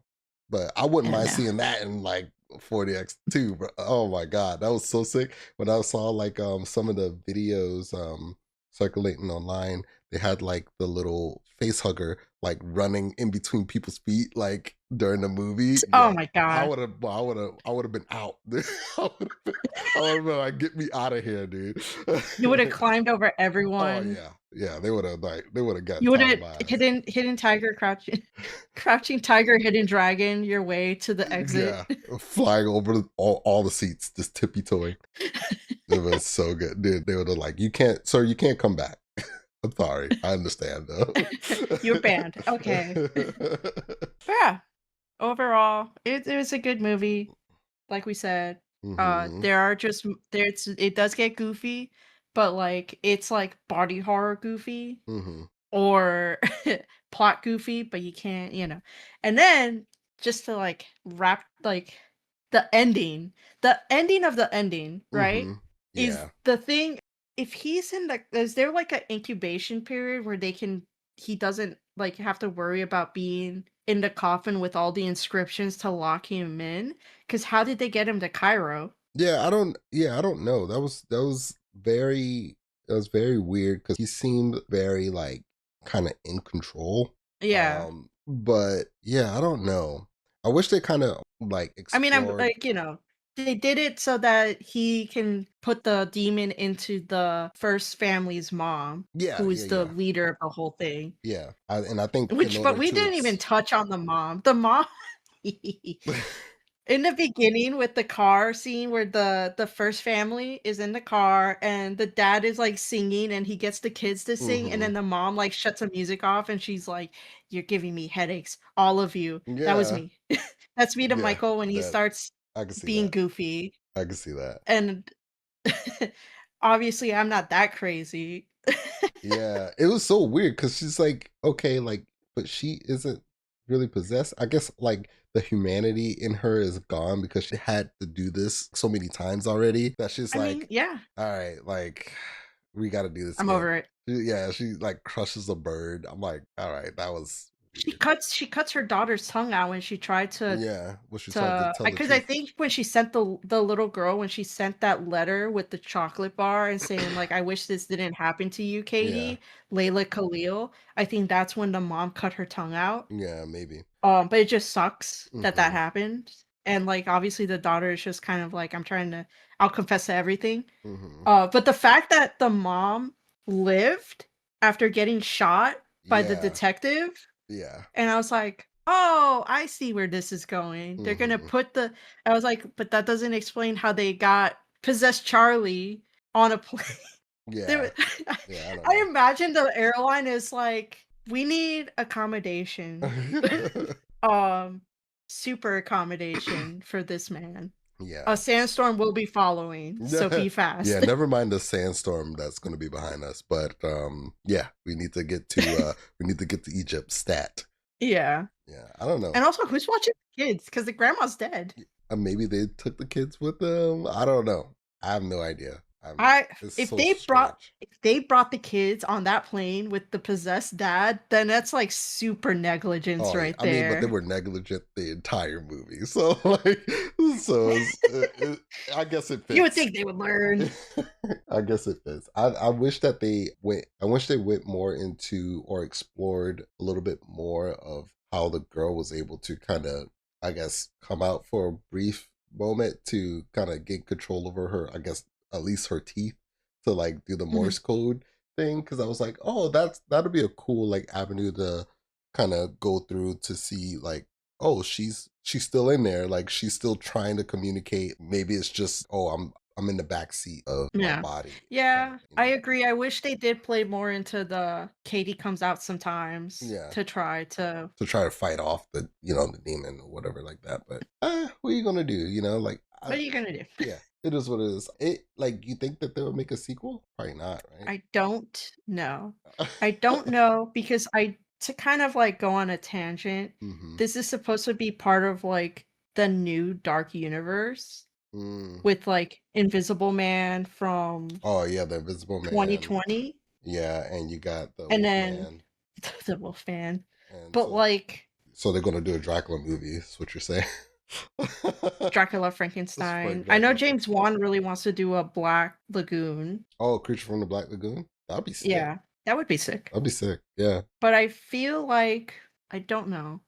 but I I wouldn't don't mind know. seeing that in like 40x too. Bro. Oh my god, that was so sick. When I saw like some of the videos circulating online, they had like the little face hugger like running in between people's feet. Like during the movie, Oh yeah, my god. I would have been out. I would have been like, get me out of here, dude. You would have climbed over Oh everyone. yeah, yeah. They would have got You would tied have my ass. hidden tiger, crouching tiger, hidden dragon your way to the Yeah, exit. flying over all the seats, just tippy toeing. It was so good, dude. They would have like, you can't, sir, you can't come back. I'm sorry. I understand though. You're banned. Okay. But yeah, overall, it was a good movie. Like we said, Hmm. there are just there's it does get goofy, but like it's like body horror goofy Hmm. or plot goofy, but you can't, you know. And then just to like wrap like the ending of the ending, right? Hmm. Is Yeah. the thing if he's in the is there like an incubation period where he doesn't like have to worry about being in the coffin with all the inscriptions to lock him in? Because how did they get him to Cairo? Yeah, I don't know. That was very weird because he seemed very like kind of in control. Yeah. But yeah, I don't know. I wish they kind of like I mean, I'm explored. like, they did it so that he can put the demon into the first family's mom, Yeah, who yeah, is the yeah, leader of the whole thing. and I think in But order we to didn't even touch on the mom. The mom in the beginning with the car scene where the first family is in the car and the dad is like singing and he gets the kids to sing and hmm. then the mom like shuts the music off and she's like, "You're giving me headaches, all of you." That was Yeah, me. That's me to yeah, Michael when he that starts I can see being that. goofy. I can see that. And obviously I'm not that crazy. Yeah, it was so weird because she's like, okay, like, but she isn't really possessed. I guess like the humanity in her is gone because she had to do this so many times already that she's I mean, like, yeah, all right, like, we got to do this I'm again. over it. Yeah, she like crushes a bird. I'm like, all right, that was weird. She cuts her daughter's tongue out when she tried Yeah, well, she tried to to tell the because I truth. think when she sent the little girl when she sent that letter with the chocolate bar and saying like, "I wish this didn't happen to you, Yeah, Katie, Layla Khalil," I think that's when the mom cut her tongue out. yeah, maybe. But it just sucks that that Hmm. happened, and, like, obviously the daughter is just kind of like, I'll confess to everything." Hmm. But the fact that the mom lived after getting shot by the Yeah, detective, yeah. and I was like, "Oh, I see where this is going. They're gonna Hmm. put the" I was like, "But that doesn't explain how they got Possessed Charlie on a plane." There Yeah, wa yeah. I don't I know. imagine the airline is like, "We need accommodation." Um, Super accommodation for this man. A Yeah. sandstorm will be following, so be Yeah, fast. never mind the sandstorm that's going to be behind us, but yeah, we need to get to Egypt stat. Yeah. Yeah, I don't know. And also, who's watching the kids? Because the grandma's dead. Maybe they took the kids with them. I don't know. I have no idea. I It's if so they brought strange. if they brought the kids on that plane with the possessed dad, then that's like super negligence Oh yeah, right I mean, but they there. were negligent the entire movie, so like, I guess it You would fits. think they would learn. I guess it fits. I wish that they went. I wish they went more into or explored a little bit more of how the girl was able to kind of, I guess, come out for a brief moment to kind of get control over her. I guess at least her teeth to like do the Mhm. Morse code thing. Because I was like, oh, that'd be a cool like avenue to kind of go through to see like, oh, she's still in there, like she's still trying to communicate. Maybe it's just, oh, I'm in the back seat of my Yeah. body, kind of, Yeah, I agree. I wish they did play more into the Katie comes out sometimes yeah, to try to to try to fight off the the demon or whatever like that. But what are you gonna do? Like what are you gonna do? yeah, it is what it is. It like you think that they would make a sequel? Probably not, right? I don't know. I don't know because I to kind of like go on a tangent, Hmm. this is supposed to be part of like the new Dark Universe Mm. with like Invisible Man from Oh yeah, the Invisible Man. 2020 Yeah, and you got the and then Wolfman, the Wolfman. and But like so they're gonna do a Dracula movie. Is what you're saying? Dracula It's Frankenstein. Frank I know Dracula. James Wan really wants to do a Black Lagoon. Oh, Creature from the Black Lagoon. That'd be sick. Yeah, that would be sick. That'd be sick. Yeah. But I feel like I don't know.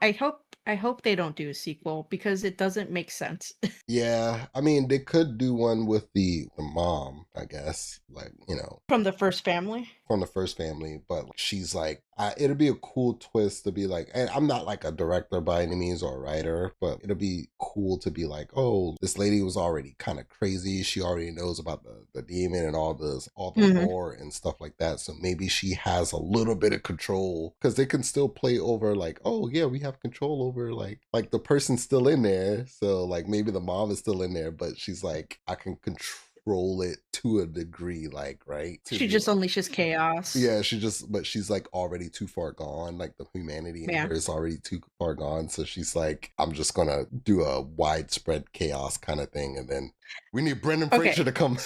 I hope I hope they don't do a sequel because it doesn't make sense. Yeah, I mean, they could do one with the mom, I guess, like, you know, From the first family. from the first family, but she's like, it'll be a cool twist to be like, and I'm not like a director by any means or a writer, but it'll be cool to be like, oh, this lady was already kind of crazy. She already knows about the demon and all the Mhm. lore and stuff like that. So maybe she has a little bit of control because they can still play over like, oh yeah, we have control over like the person's still in there. So like maybe the mom is still in there, but she's like, I can control it to a degree, like, right, to She be just like, unleashes chaos. yeah, but she's like already too far gone. Like the humanity in Yeah. her is already too far gone. So she's like, I'm just gonna do a widespread chaos kind of thing, and then we need Brendan Okay. Fraser to come.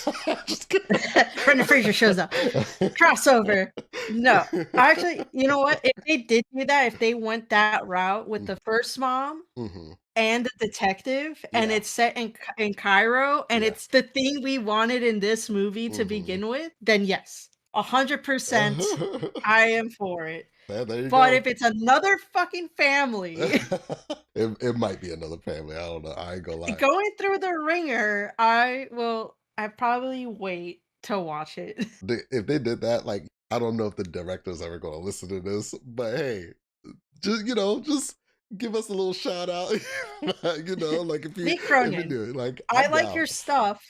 Just kidding. Brendan Fraser shows up. Crossover. No. Actually, you know what? If they did do that, if they went that route with the first mom Mm-hmm. and the detective, and Yeah, it's set in Cairo, and yeah. it's the thing we wanted in this movie to Mm-hmm. begin with, then yes, 100%, I am for it. There you But go. if it's another fucking family It might be another family. I don't know. I ain't gonna lie. going through the ringer, I probably wait to watch it. If they did that, like, I don't know if the director's ever gonna listen to this, but hey, just give us a little shout out. Like Lee if you Cronin, do it, like I I'm like down. your stuff.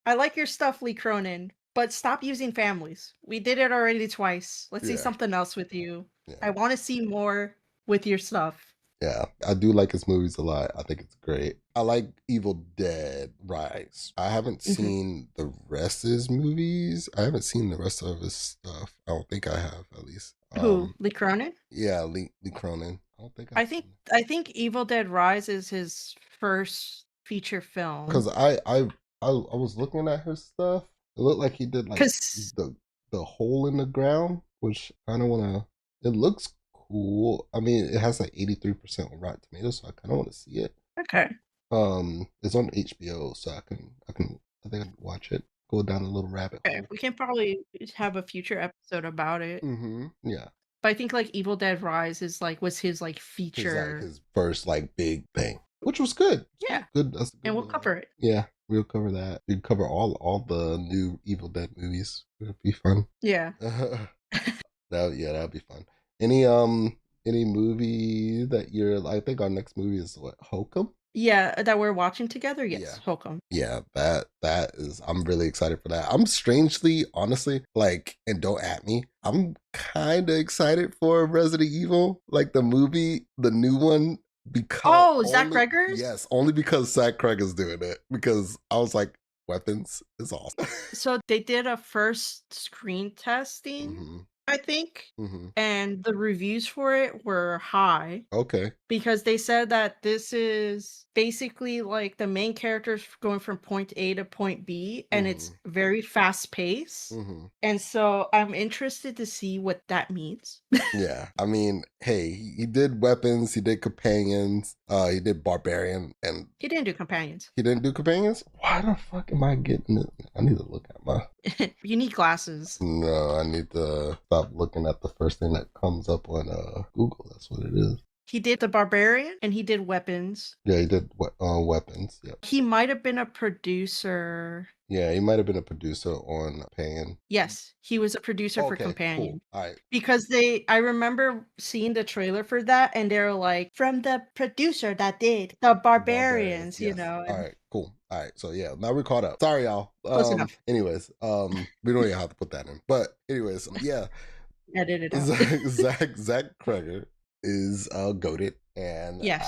I like your stuff, Lee Cronin, but stop using families. We did it already twice. Let's see Yeah, something else with you. yeah, I want to see more with your stuff. yeah. I do like his movies a lot. I think it's great. I like Evil Dead Rise. I haven't Mhm. seen the rest of his movies. I haven't seen the rest of his stuff. I don't think I have, at least. Who? Lee Cronin? Yeah, Lee Cronin. I don't think I've I think seen I think Evil Dead Rise is his first feature film. because I was looking at his stuff. It looked like he did like Cause the hole in the ground, which I don't want to. It looks cool. I mean, it has like 83% on Rotten Tomatoes, so I kind of want to see it. okay, It's on HBO, so I think I can watch it. Go down a little rabbit okay, hole. we can probably have a future episode about it. Mm-hmm. Yeah, But I think like Evil Dead Rise was his like his like feature. his first like big thing, which was good. Yeah, Good. That's a and good. we'll cover it. Yeah, we'll cover that. We cover all the new Evil Dead movies. It'll be fun. Yeah. That'd be fun. Any any movie that you're, I think our next movie is what, Hokum? Yeah, that we're watching together? Yeah. Yes, Holcomb. Yeah, that is, I'm really excited for that. I'm strangely, honestly, like, and don't at me, I'm kind of excited for Resident Evil, like the movie, the new one, because Oh, Zach Cregger's? yes, only because Zach Cregg is doing it, because I was like, weapons is awesome. So they did a first screen testing, hmm I think, hmm and the reviews for it were high. Okay. Because they said that this is basically like the main characters going from point A to point B, and it's hmm very fast paced. hmm And so I'm interested to see what that means. Yeah, I mean, hey, he did weapons, he did companions, he did barbarian, and He didn't do companions. he didn't do companions. Why the fuck am I getting it? I need to look at my. You need glasses. No, I need to stop looking at the first thing that comes up on Google. That's what it is. He did the barbarian and he did weapons. Yeah, he did weapons. Yep. He might have been a producer. Yeah, he might have been a producer on Pan. Yes, he was a producer for Okay, Companion. cool. All right. Because I remember seeing the trailer for that, and they're like, from the producer that did the Barbarians, you Yes. know. All right, cool. All right, so yeah, now we're caught up. Sorry, y'all. Close enough. Anyways, we don't even have to put that in. But anyways, yeah. Edit it out. Zach Cregger is goated, and Yes.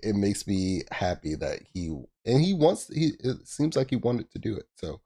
it makes me happy that it seems like he wanted to do it. So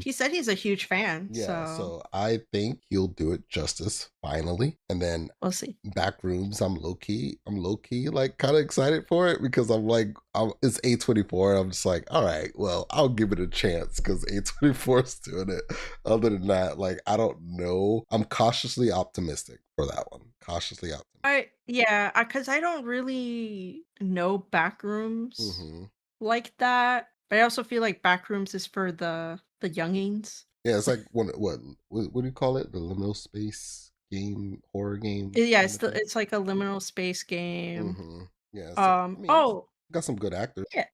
He said he's a huge fan. yeah, So so I think he'll do it justice finally. And then we'll see. Backrooms, I'm low key like kind of excited for it, because I'm like, it's A24. I'm just like, all right, well, I'll give it a chance because A24 is doing it. Other than that, like, I don't know. I'm cautiously optimistic for that one. Cautiously optimistic. Because I don't really know Backrooms Mm-hmm. like that. But I also feel like Backrooms is for the youngins. Yeah, it's like what do you call it? The liminal space game, horror game. Yeah, it's like a liminal space game. Mm-hmm. Yeah, so I mean, it's Oh, got some good actors. yeah.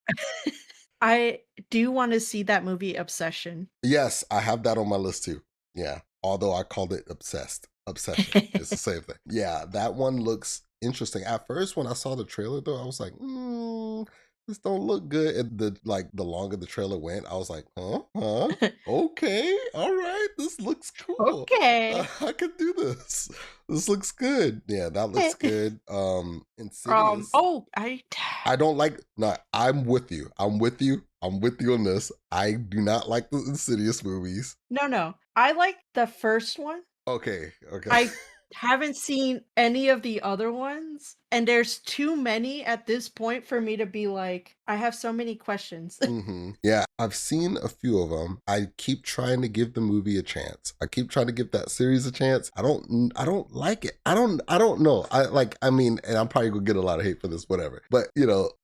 I do want to see that movie Obsession. Yes, I have that on my list too. Yeah, although I called it obsessed. Obsession. It's the same thing. Yeah, that one looks interesting. At first, when I saw the trailer, though, I was like, this don't look good. And the longer the trailer went, I was like, huh, okay, all right, this looks cool. Okay. I could do this. This looks good. Yeah, that looks good. Insidious. Oh, I don't like. No, I'm with you. I'm with you. I'm with you on this. I do not like the Insidious movies. no. I like the first one. Okay, okay. I haven't seen any of the other ones, and there's too many at this point for me to be like, I have so many questions. Yeah, I've seen a few of them. I keep trying to give the movie a chance. I keep trying to give that series a chance. I don't like it. I don't know. I mean, and I'm probably gonna get a lot of hate for this, whatever. But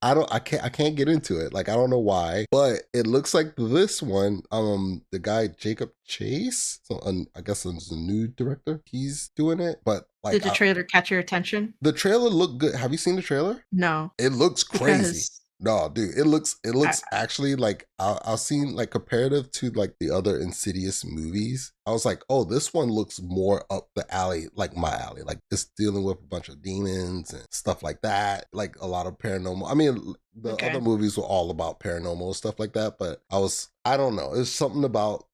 I can't get into it. Like, I don't know why. But it looks like this one, the guy Jacob Chase, so I guess it's a new director. He's doing it. But like, Did the trailer catch your attention? the trailer looked good. Have you seen the trailer? No. It looks crazy. Because No, dude, it looks actually like I've seen like comparative to like the other Insidious movies. I was like, oh, this one looks more up the alley, like my alley. Like, it's dealing with a bunch of demons and stuff like that. Like, a lot of paranormal. I mean, the other movies were all about paranormal stuff like that. But I don't know. There's something about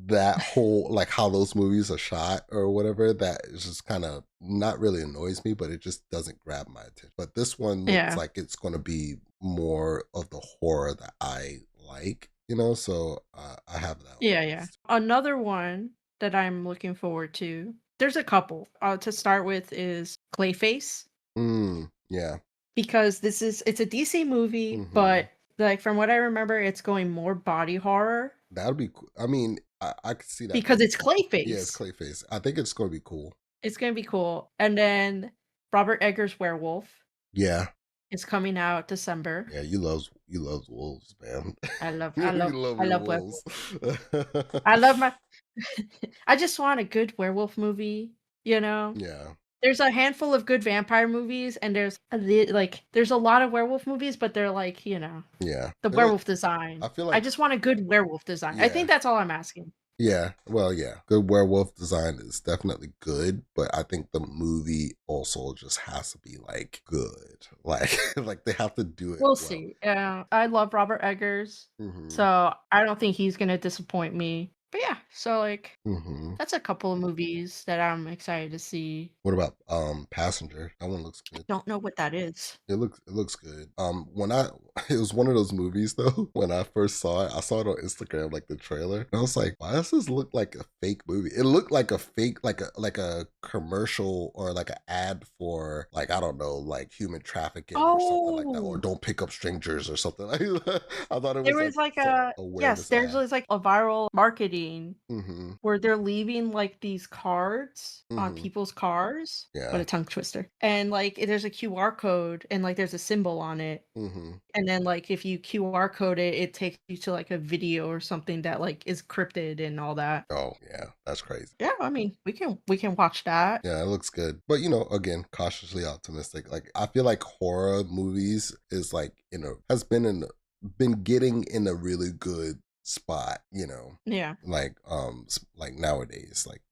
that whole, like, how those movies are shot or whatever, that is just kind of not really annoys me, but it just doesn't grab my attention. But this one looks like it's going to be more of the horror that I like, so I have that. Yeah. Another one that I'm looking forward to. There's a couple. To start with is Clayface. Yeah. Because it's a DC movie, but like from what I remember, it's going more body horror. That would be cool. I mean, I could see that because it's Clayface. Yeah, it's Clayface. I think it's going to be cool. It's gonna be cool. And then Robert Eggers' Werewolf. Yeah. It's coming out December. Yeah, you love wolves, man. I love wolves. I love my I just want a good werewolf movie, Yeah. There's a handful of good vampire movies, and there's a lot of werewolf movies, but they're like, Yeah. the werewolf design. I feel like I just want a good werewolf design. I think that's all I'm asking. Yeah, well, yeah. Good werewolf design is definitely good, but I think the movie also just has to be like good. Like like they have to do it. We'll see. Yeah, I love Robert Eggers, so I don't think he's gonna disappoint me. But yeah, so like that's a couple of movies that I'm excited to see. What about Passenger? That one looks good. Don't know what that is. It looks good. It was one of those movies though. When I first saw it, I saw it on Instagram, like the trailer, and I was like, why does this look like a fake movie? It looked like a fake, like a commercial or like an ad for, like, I don't know, like human trafficking or something like that, or don't pick up strangers or something. I thought it was, there was like a yes, there's like a viral marketing where they're leaving like these cards on people's cars. Yeah. What a tongue twister. And like there's a QR code and like there's a symbol on it. And then like if you QR code it, it takes you to like a video or something that like is cryptid and all that. Oh yeah, that's crazy. Yeah, I mean we can watch that. Yeah, it looks good. But again, cautiously optimistic. Like, I feel like horror movies is like, has been getting in a really good spot, Yeah. like nowadays, like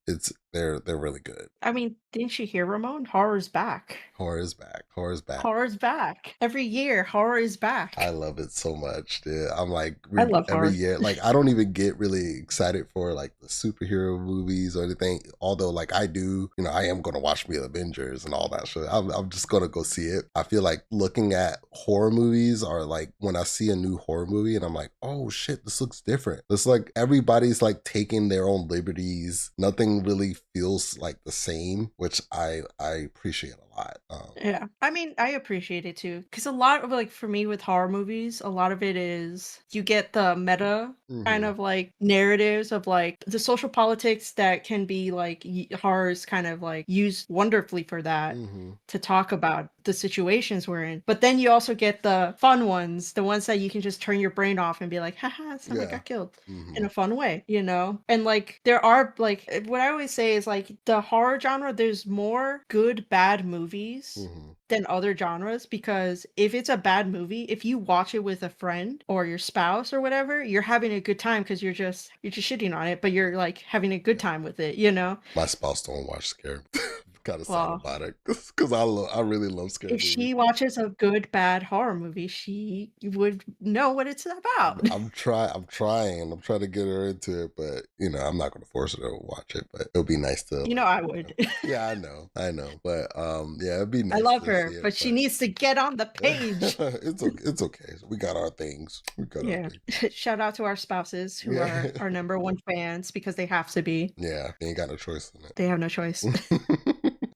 they're really good. I mean, didn't you hear, Raemon? Horror's back. Horror is back. Horror's back. Every year, horror is back. I love it so much, dude. I'm like, I love every horror. year, like, I don't even get really excited for like the superhero movies or anything. Although, like, I do, I am gonna watch the Avengers and all that shit. I'm just gonna go see it. I feel like looking at horror movies are like when I see a new horror movie and I'm like, oh shit, this looks different. It's like everybody's like taking their own liberties. Nothing really feels like the same, which I appreciate a lot. Yeah, I mean, I appreciate it too, because a lot of like for me with horror movies, a lot of it is you get the meta kind of like narratives of like the social politics that can be like horror's kind of like used wonderfully for that to talk about the situations we're in. But then you also get the fun ones, the ones that you can just turn your brain off and be like, haha, somebody got killed in a fun way, And like there are like what I always say is like the horror genre, there's more good bad movies movies Mm-hmm. than other genres, because if it's a bad movie, if you watch it with a friend or your spouse or whatever, you're having a good time because you're just shitting on it, but you're like having a good time with it, you know? My spouse don't watch scary. Kind of sad Well, about it because I really love scary if movies. she watches a good bad horror movie, she would know what it's about. I'm trying to get her into it, but I'm not gonna force her to watch it. But it'll be nice to You know, I would. yeah, I know, but yeah, it'd be I nice love to see her, it. but she But needs to get on the page. it's okay. We got our things. We got our Yeah. things. Shout out to our spouses who Yeah, are our number one fans because they have to be. yeah. They ain't got no choice in They have no choice. it.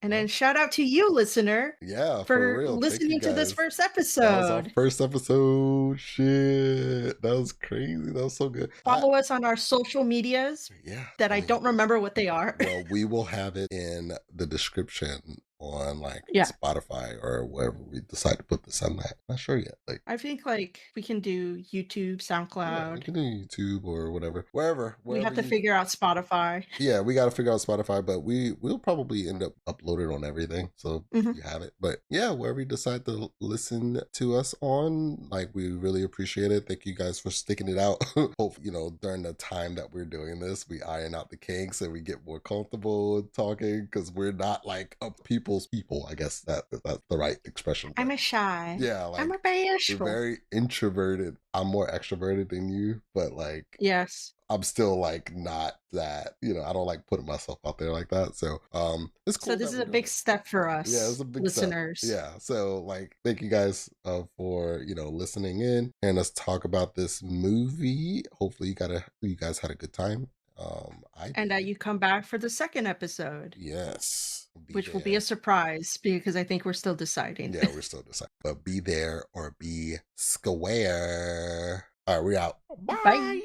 And Well, then shout out to you, listener, yeah, for for real. Thank you listening to this guys. first That was our episode. first episode. Shit, that was crazy. That was so good. Follow us on our social medias Yeah, that I I mean, don't remember what they are. well, we will have it in the description on like Yeah. Spotify or wherever we decide to put this on that. Not sure yet. Like, I think like we can do YouTube, yeah, we SoundCloud. can do YouTube or whatever, We have wherever to you. figure out Spotify. Yeah, we got to figure out Spotify, but we'll probably end up uploading on everything, so Mhm. you have it. But yeah, wherever you decide to listen to us on, like, we really appreciate it. Thank you guys for sticking it out. Hope during the time that we're doing this, we iron out the kinks and we get more comfortable talking because we're not like a people's people. I guess that's the right expression. I'm a shy. Yeah, I'm like a bashful. we're very introverted. I'm more extroverted than you, but like Yes. I'm still like not that, I don't like putting myself out there like that. So it's cool. So this that is we're a doing big it. step for us, Yeah, it's a big step. listeners. Yeah. So like thank you guys for, listening in and us talk about this movie. Hopefully you guys had a good time. And that you come back for the second episode. Yes. Which will be a surprise because I think we're still deciding. Yeah, we're still deciding. But be there or be square. All right, we're out. Bye. Bye.